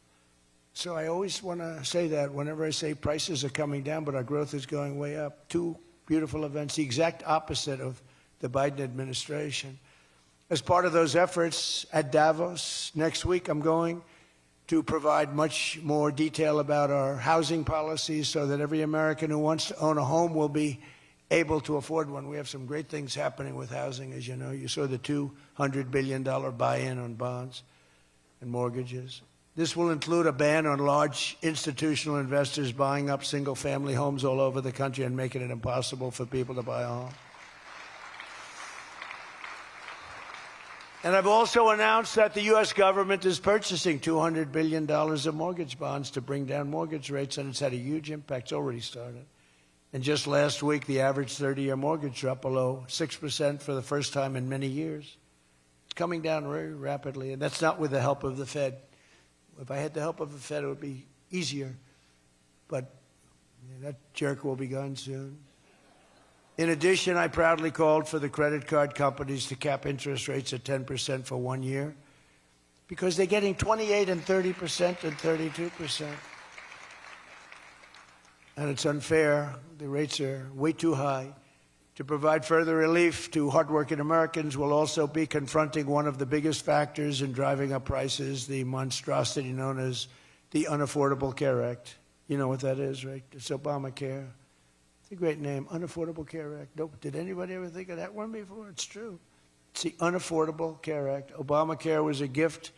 So I always want to say that whenever I say prices are coming down, but our growth is going way up. Two beautiful events, the exact opposite of the Biden administration. As part of those efforts at Davos next week, I'm going to provide much more detail about our housing policies so that every American who wants to own a home will be able to afford one. We have some great things happening with housing, as you know. You saw the $200 billion buy-in on bonds and mortgages. This will include a ban on large institutional investors buying up single-family homes all over the country and making it impossible for people to buy a home. And I've also announced that the U.S. government is purchasing $200 billion of mortgage bonds to bring down mortgage rates, and it's had a huge impact. It's already started. And just last week, the average 30-year mortgage dropped below 6% for the first time in many years. It's coming down very rapidly, and that's not with the help of the Fed. If I had the help of the Fed, it would be easier. But that jerk will be gone soon. In addition, I proudly called for the credit card companies to cap interest rates at 10% for 1 year because they're getting 28% and 30% and 32%. And it's unfair. The rates are way too high. To provide further relief to hardworking Americans, we'll also be confronting one of the biggest factors in driving up prices, the monstrosity known as the Unaffordable Care Act. You know what that is, right? It's Obamacare. It's a great name, Unaffordable Care Act. Nope. Did anybody ever think of that one before? It's true. It's the Unaffordable Care Act. Obamacare was a gift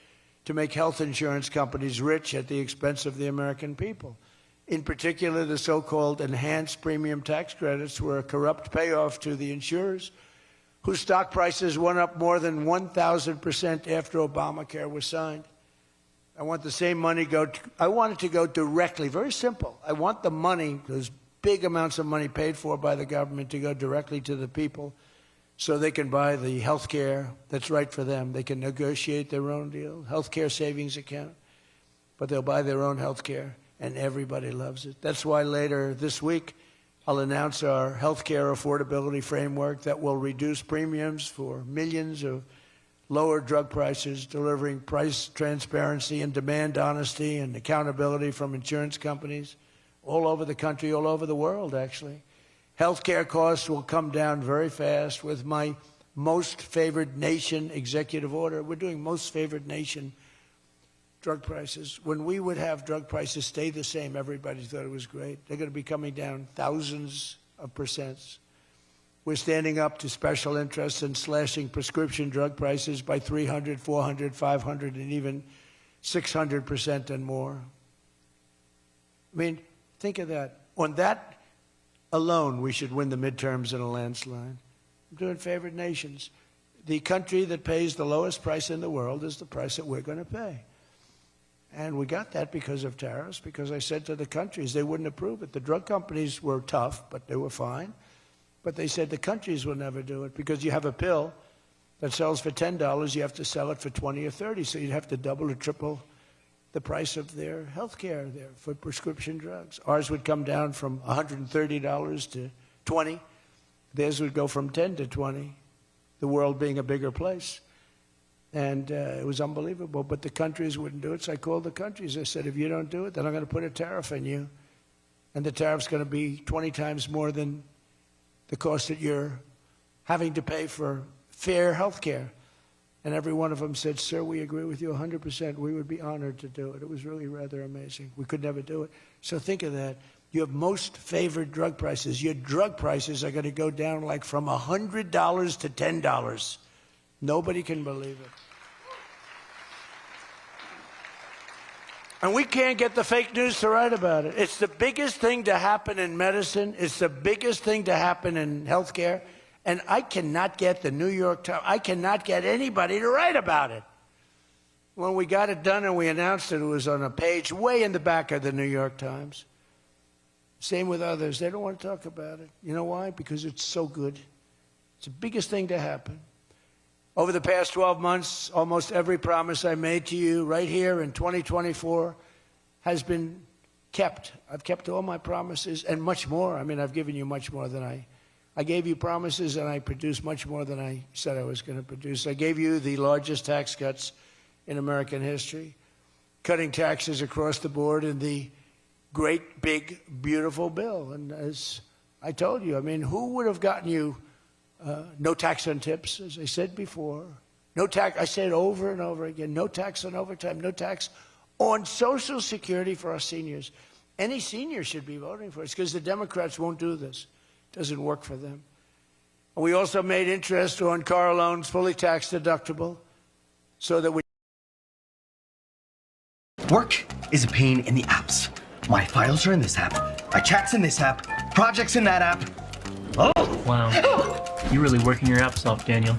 to make health insurance companies rich at the expense of the American people. In particular, the so-called enhanced premium tax credits were a corrupt payoff to the insurers, whose stock prices went up more than 1,000% after Obamacare was signed. I want the same money I want it to go directly, very simple. I want the money, those big amounts of money paid for by the government, to go directly to the people so they can buy the health care that's right for them. They can negotiate their own deal, health care savings account, but they'll buy their own health care. And everybody loves it. That's why later this week, I'll announce our healthcare affordability framework that will reduce premiums for millions of lower drug prices, delivering price transparency and demand honesty and accountability from insurance companies all over the country, all over the world, actually. Healthcare costs will come down very fast with my most favored nation executive order. We're doing most favored nation drug prices. When we would have drug prices stay the same, everybody thought it was great. They're going to be coming down thousands of percents. We're standing up to special interests and slashing prescription drug prices by 300, 400, 500, and even 600% and more. I mean, think of that. On that alone, we should win the midterms in a landslide. I'm doing favored nations. The country that pays the lowest price in the world is the price that we're going to pay. And we got that because of tariffs, because I said to the countries they wouldn't approve it. The drug companies were tough, but they were fine. But they said the countries will never do it because you have a pill that sells for $10, you have to sell it for 20 or 30, so you'd have to double or triple the price of their health care there for prescription drugs. Ours would come down from $130 to $20. Theirs would go from 10 to 20, the world being a bigger place. And it was unbelievable, but the countries wouldn't do it, so I called the countries. I said, if you don't do it, then I'm going to put a tariff on you. And the tariff's going to be 20 times more than the cost that you're having to pay for fair health care. And every one of them said, sir, we agree with you 100%. We would be honored to do it. It was really rather amazing. We could never do it. So think of that. You have most favored drug prices. Your drug prices are going to go down like from $100 to $10. Nobody can believe it. And we can't get the fake news to write about it. It's the biggest thing to happen in medicine. It's the biggest thing to happen in healthcare. And I cannot get the New York Times, I cannot get anybody to write about it. When we got it done and we announced it, it was on a page way in the back of the New York Times. Same with others. They don't want to talk about it. You know why? Because it's so good. It's the biggest thing to happen. Over the past 12 months, almost every promise I made to you right here in 2024 has been kept. I've kept all my promises and much more. I mean, I've given you much more than I gave you promises, and I produced much more than I said I was going to produce. I gave you the largest tax cuts in American history. cutting taxes across the board in the great, big, beautiful bill. And as I told you, I mean, who would have gotten you no tax on tips, as I said before? No tax, I say it over and over again, no tax on overtime, no tax on Social Security for our seniors. Any senior should be voting for it. It's because the Democrats won't do this. It doesn't work for them. And we also made interest on car loans fully tax deductible so that we... Work is a pain in the apps. My files are in this app. My chat's in this app. Projects in that app. Oh! Wow. You're really working your apps off, Daniel.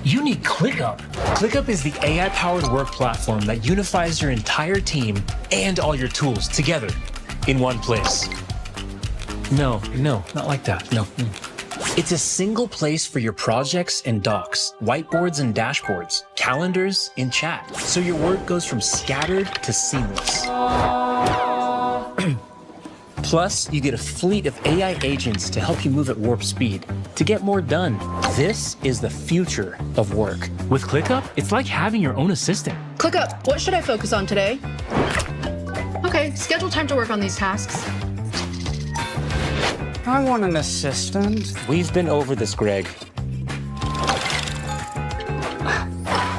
You need ClickUp. ClickUp is the AI-powered work platform that unifies your entire team and all your tools together in one place. No, not like that. No. It's a single place for your projects and docs, whiteboards and dashboards, calendars and chat, so your work goes from scattered to seamless. Plus, you get a fleet of AI agents to help you move at warp speed to get more done. This is the future of work. With ClickUp, it's like having your own assistant. ClickUp, what should I focus on today? Okay, schedule time to work on these tasks. I want an assistant. We've been over this, Greg.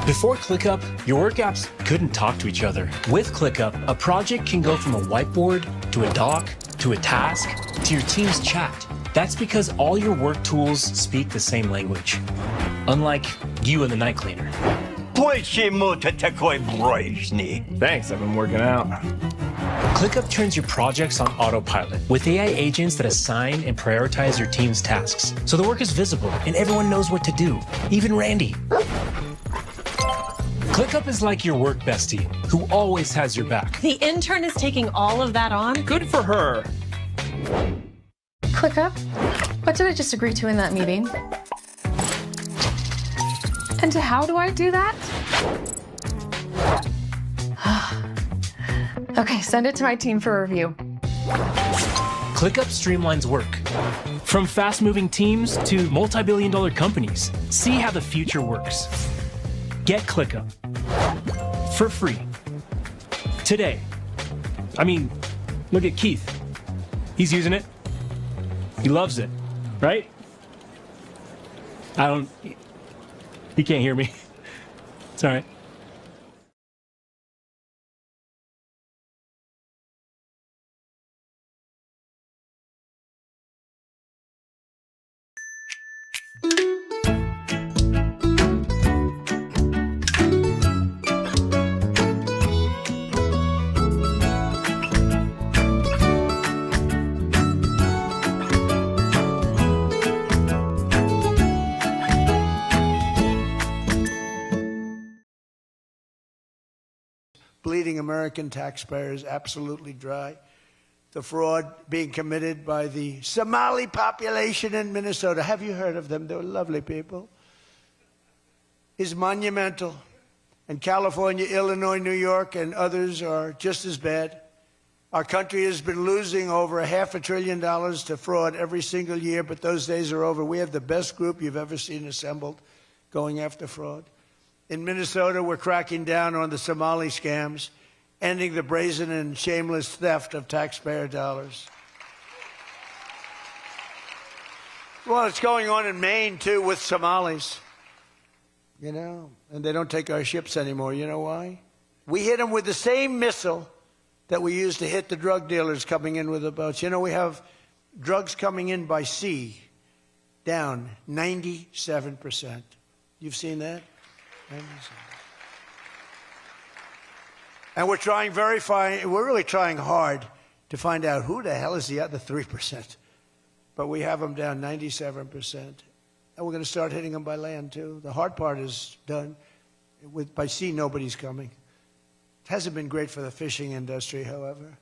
Before ClickUp, your work apps couldn't talk to each other. With ClickUp, a project can go from a whiteboard to a doc to a task to your team's chat. That's because all your work tools speak the same language. Unlike you and the night cleaner. Thanks, I've been working out. ClickUp turns your projects on autopilot with AI agents that assign and prioritize your team's tasks, so the work is visible and everyone knows what to do, even Randy. ClickUp is like your work bestie, who always has your back. The intern is taking all of that on? Good for her. ClickUp, what did I just agree to in that meeting? And how do I do that? Okay, send it to my team for review. ClickUp streamlines work. From fast-moving teams to multi-billion-dollar companies. See how the future works. Get ClickUp for free today. I mean, look at Keith. He's using it. He loves it, right? He can't hear me. It's all right. Bleeding American taxpayers absolutely dry. The fraud being committed by the Somali population in Minnesota, have you heard of them? They're lovely people. Is monumental. And California, Illinois, New York, and others are just as bad. Our country has been losing over $500 billion to fraud every single year, but those days are over. We have the best group you've ever seen assembled going after fraud. In Minnesota, we're cracking down on the Somali scams, ending the brazen and shameless theft of taxpayer dollars. Well, it's going on in Maine, too, with Somalis. You know, and they don't take our ships anymore. You know why? We hit them with the same missile that we used to hit the drug dealers coming in with the boats. You know, we have drugs coming in by sea down 97%. You've seen that? And we're trying we're really trying hard to find out who the hell is the other 3%. But we have them down 97%. And we're going to start hitting them by land, too. The hard part is done. By sea, nobody's coming. It hasn't been great for the fishing industry, however.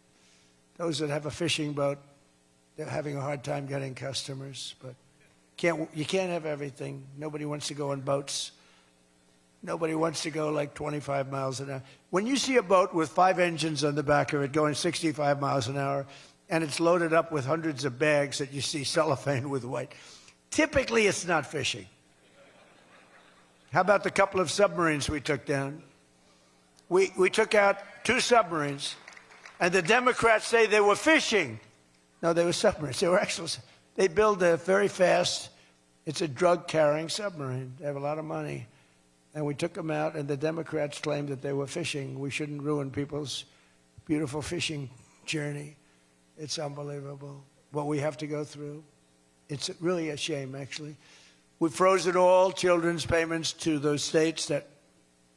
Those that have a fishing boat, they're having a hard time getting customers. But you can't have everything. Nobody wants to go on boats. Nobody wants to go like 25 miles an hour. When you see a boat with 5 engines on the back of it going 65 miles an hour, and it's loaded up with hundreds of bags that you see cellophane with white, typically it's not fishing. How about the couple of submarines we took down? We took out 2 submarines, and the Democrats say they were fishing. No, they were submarines. They were actually, they build a very fast, it's a drug-carrying submarine. They have a lot of money. And we took them out, and the Democrats claimed that they were fishing. We shouldn't ruin people's beautiful fishing journey. It's unbelievable what we have to go through. It's really a shame, actually. We froze it all, children's payments to those states that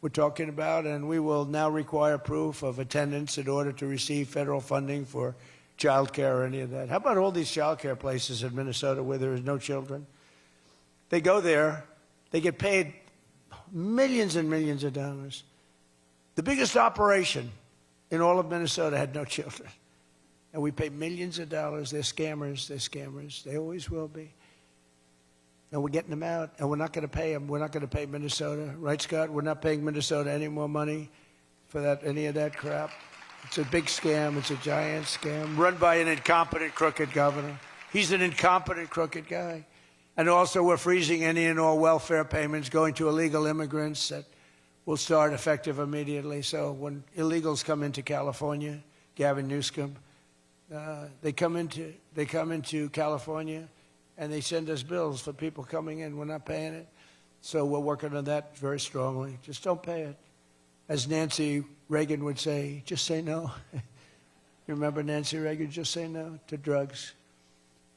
we're talking about, and we will now require proof of attendance in order to receive federal funding for child care or any of that. How about all these child care places in Minnesota where there is no children? They go there, they get paid millions and millions of dollars. The biggest operation in all of Minnesota had no children. And we pay millions of dollars. They're scammers. They're scammers. They always will be. And we're getting them out, and we're not going to pay them. We're not going to pay Minnesota. Right, Scott? We're not paying Minnesota any more money for that, any of that crap. It's a big scam. It's a giant scam run by an incompetent, crooked governor. He's an incompetent, crooked guy. And also, we're freezing any and all welfare payments going to illegal immigrants that will start effective immediately. So when illegals come into California, Gavin Newsom, they come into California, and they send us bills for people coming in. We're not paying it. So we're working on that very strongly. Just don't pay it. As Nancy Reagan would say, just say no. You remember Nancy Reagan? Just say no to drugs.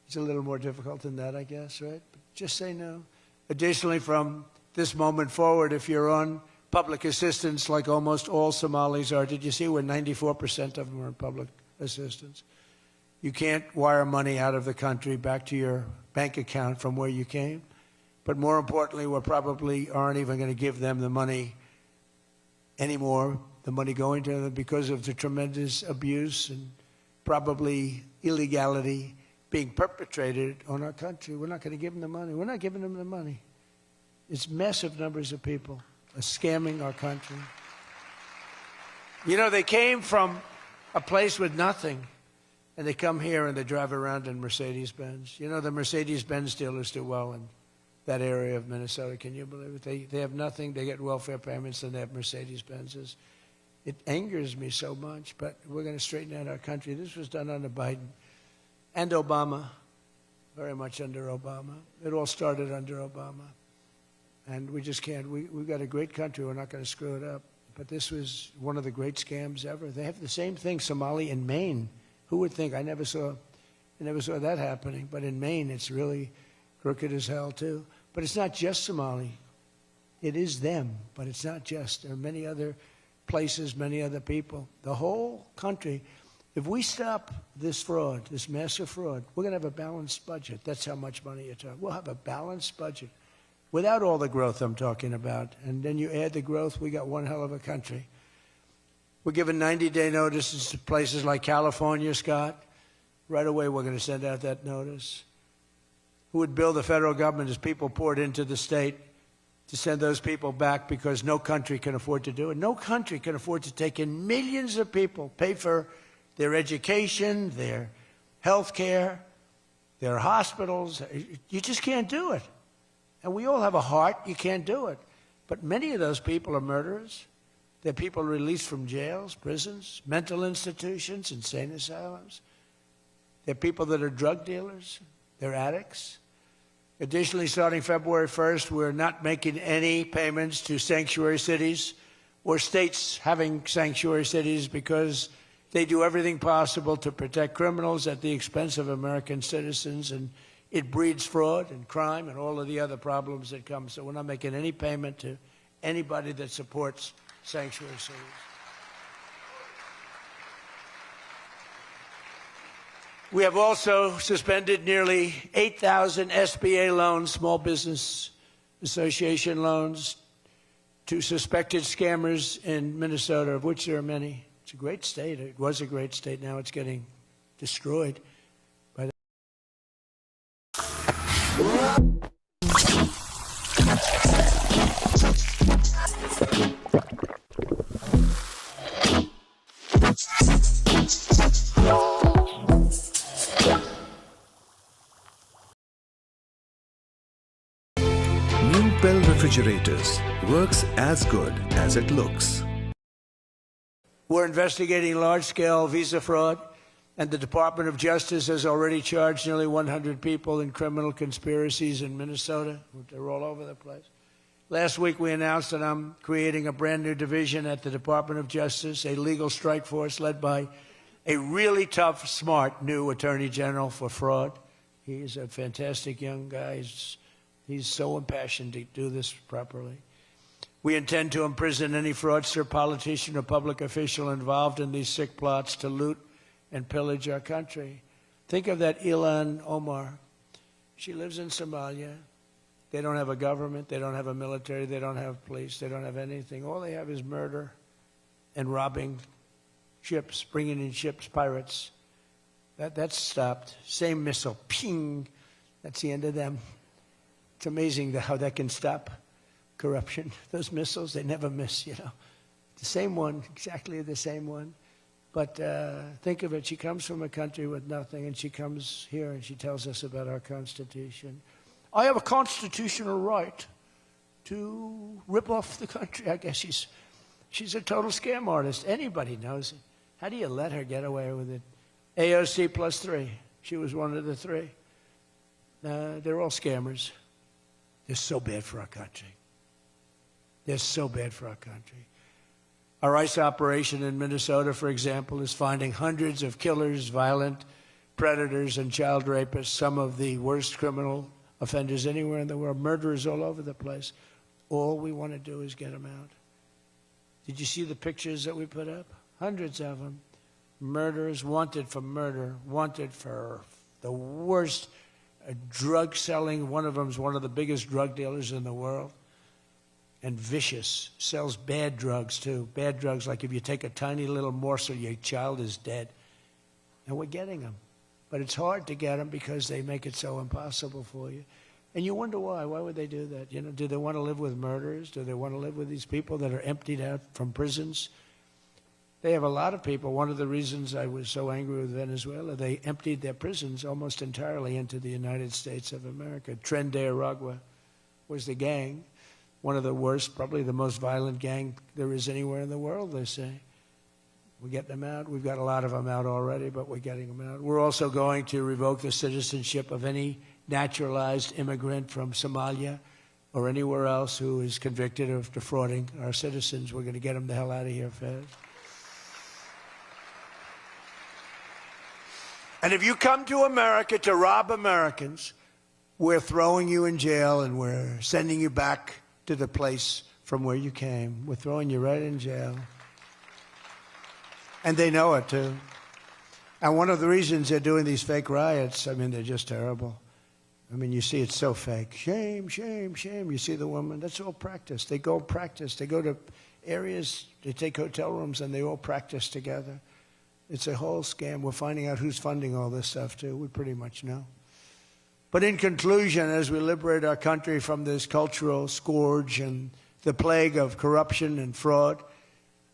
It's a little more difficult than that, I guess, right? But just say no. Additionally, from this moment forward, if you're on public assistance like almost all Somalis are, did you see where 94% of them are on public assistance? You can't wire money out of the country back to your bank account from where you came. But more importantly, we probably aren't even going to give them the money anymore, the money going to them, because of the tremendous abuse and probably illegality being perpetrated on our country. We're not going to give them the money. We're not giving them the money. It's massive numbers of people are scamming our country. You know, they came from a place with nothing, and they come here and they drive around in Mercedes-Benz. You know, the Mercedes-Benz dealers do well in that area of Minnesota. Can you believe it? They have nothing. They get welfare payments, and they have Mercedes-Benzes. It angers me so much, but we're going to straighten out our country. This was done under Biden and Obama, very much under Obama. It all started under Obama. And we just can't. We've got a great country. We're not going to screw it up. But this was one of the great scams ever. They have the same thing, Somali in Maine. Who would think? I never saw that happening. But in Maine, it's really crooked as hell, too. But it's not just Somali. It is them, but it's not just. There are many other places, many other people. The whole country, if we stop this fraud, this massive fraud, we're going to have a balanced budget. That's how much money you're talking. We'll have a balanced budget without all the growth I'm talking about. And then you add the growth, we got one hell of a country. We're giving 90-day notices to places like California, Scott. Right away, we're going to send out that notice. Who would bill the federal government as people poured into the state to send those people back, because no country can afford to do it. No country can afford to take in millions of people, pay for their education, their health care, their hospitals. You just can't do it. And we all have a heart. You can't do it. But many of those people are murderers. They're people released from jails, prisons, mental institutions, insane asylums. They're people that are drug dealers. They're addicts. Additionally, starting February 1st, we're not making any payments to sanctuary cities or states having sanctuary cities, because they do everything possible to protect criminals at the expense of American citizens, and it breeds fraud and crime and all of the other problems that come. So we're not making any payment to anybody that supports sanctuary cities. We have also suspended nearly 8,000 SBA loans, Small Business Association loans, to suspected scammers in Minnesota, of which there are many. It's a great state. It was a great state. Now it's getting destroyed by New Bell Refrigerators works as good as it looks. We're investigating large-scale visa fraud, and the Department of Justice has already charged nearly 100 people in criminal conspiracies in Minnesota. They're all over the place. Last week, we announced that I'm creating a brand-new division at the Department of Justice, a legal strike force led by a really tough, smart new Attorney General for fraud. He's a fantastic young guy. He's so impassioned to do this properly. We intend to imprison any fraudster, politician, or public official involved in these sick plots to loot and pillage our country. Think of that Ilan Omar. She lives in Somalia. They don't have a government. They don't have a military. They don't have police. They don't have anything. All they have is murder and robbing ships, bringing in ships, pirates. That's stopped. Same missile, ping. That's the end of them. It's amazing how that can stop corruption. Those missiles, they never miss, you know. The same one, exactly the same one. But think of it, she comes from a country with nothing, and she comes here and she tells us about our Constitution. I have a constitutional right to rip off the country. I guess she's a total scam artist. Anybody knows it. How do you let her get away with it? AOC +3. She was one of the three. They're all scammers. They're so bad for our country. They're so bad for our country. Our ICE operation in Minnesota, for example, is finding hundreds of killers, violent predators, and child rapists, some of the worst criminal offenders anywhere in the world, murderers all over the place. All we want to do is get them out. Did you see the pictures that we put up? Hundreds of them. Murderers wanted for murder, wanted for the worst drug selling. One of them is one of the biggest drug dealers in the world. And vicious, sells bad drugs too. Bad drugs, like if you take a tiny little morsel, your child is dead. And we're getting them. But it's hard to get them because they make it so impossible for you. And you wonder why. Why would they do that? You know, do they want to live with murderers? Do they want to live with these people that are emptied out from prisons? They have a lot of people. One of the reasons I was so angry with Venezuela, they emptied their prisons almost entirely into the United States of America. Tren de Aragua was the gang. One of the worst, probably the most violent gang there is anywhere in the world, they say. We're getting them out. We've got a lot of them out already, but we're getting them out. We're also going to revoke the citizenship of any naturalized immigrant from Somalia or anywhere else who is convicted of defrauding our citizens. We're going to get them the hell out of here fast. And if you come to America to rob Americans, we're throwing you in jail and we're sending you back to the place from where you came. We're throwing you right in jail. And they know it, too. And one of the reasons they're doing these fake riots, I mean, they're just terrible. I mean, you see it's so fake. Shame, shame, shame. You see the woman, that's all practice. They go practice. They go to areas, they take hotel rooms, and they all practice together. It's a whole scam. We're finding out who's funding all this stuff, too. We pretty much know. But in conclusion, as we liberate our country from this cultural scourge and the plague of corruption and fraud,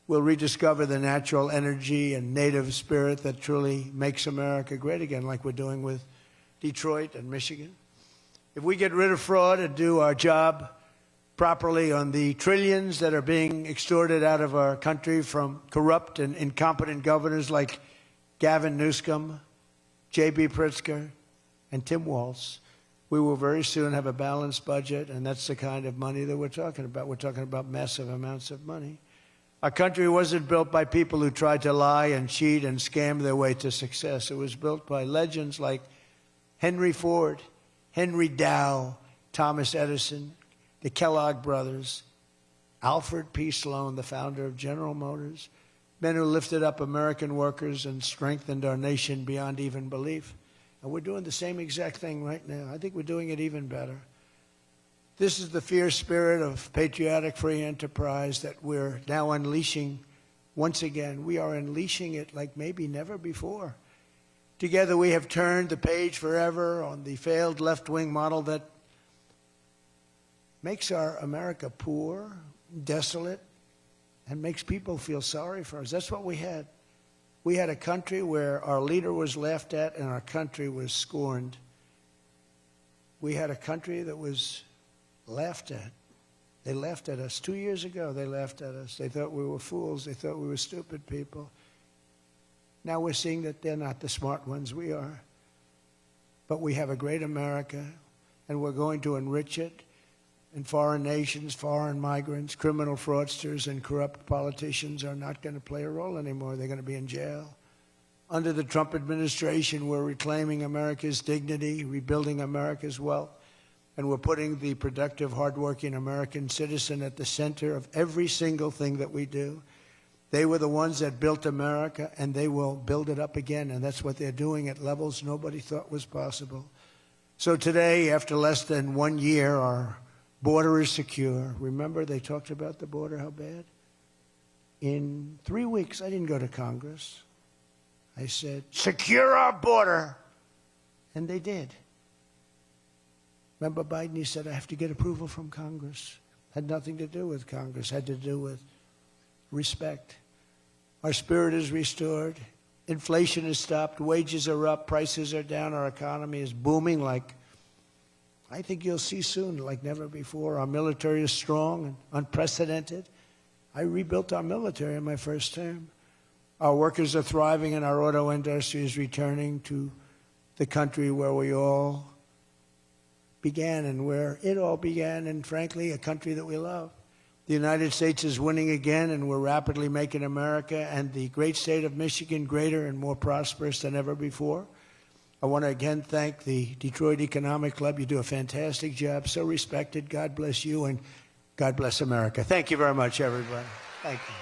we'll rediscover the natural energy and native spirit that truly makes America great again, like we're doing with Detroit and Michigan. If we get rid of fraud and do our job properly on the trillions that are being extorted out of our country from corrupt and incompetent governors like Gavin Newsom, J.B. Pritzker, and Tim Walz, we will very soon have a balanced budget, and that's the kind of money that we're talking about. We're talking about massive amounts of money. Our country wasn't built by people who tried to lie and cheat and scam their way to success. It was built by legends like Henry Ford, Henry Dow, Thomas Edison, the Kellogg brothers, Alfred P. Sloan, the founder of General Motors, men who lifted up American workers and strengthened our nation beyond even belief. And we're doing the same exact thing right now. I think we're doing it even better. This is the fierce spirit of patriotic free enterprise that we're now unleashing once again. We are unleashing it like maybe never before. Together we have turned the page forever on the failed left-wing model that makes our America poor, desolate, and makes people feel sorry for us. That's what we had. We had a country where our leader was laughed at and our country was scorned. We had a country that was laughed at. They laughed at us. 2 years ago, they laughed at us. They thought we were fools. They thought we were stupid people. Now we're seeing that they're not the smart ones, we are. But we have a great America, and we're going to enrich it. And foreign nations, foreign migrants, criminal fraudsters, and corrupt politicians are not going to play a role anymore. They're going to be in jail. Under the Trump administration, we're reclaiming America's dignity, rebuilding America's wealth, and we're putting the productive, hardworking American citizen at the center of every single thing that we do. They were the ones that built America, and they will build it up again, and that's what they're doing at levels nobody thought was possible. So today, after less than 1 year, our border is secure. Remember, they talked about the border, how bad? In 3 weeks, I didn't go to Congress. I said, secure our border. And they did. Remember Biden, he said, I have to get approval from Congress. Had nothing to do with Congress, had to do with respect. Our spirit is restored. Inflation is stopped. Wages are up. Prices are down. Our economy is booming like I think you'll see soon, like never before. Our military is strong and unprecedented. I rebuilt our military in my first term. Our workers are thriving, and our auto industry is returning to the country where we all began and where it all began, and frankly, a country that we love. The United States is winning again, and we're rapidly making America and the great state of Michigan greater and more prosperous than ever before. I want to again thank the Detroit Economic Club. You do a fantastic job, so respected. God bless you, and God bless America. Thank you very much, everybody. Thank you.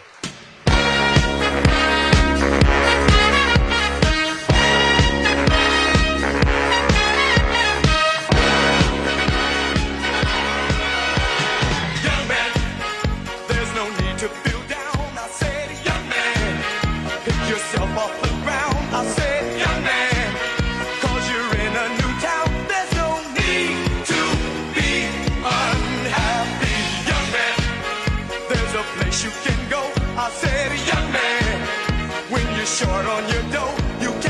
Young man, there's no need to feel down. I said, young man, pick yourself off the ground. I said, young man, 'cause you're in a new town. There's no need to be unhappy. Young man, there's a place you can go. I said, young man, when you're short on your dough, you can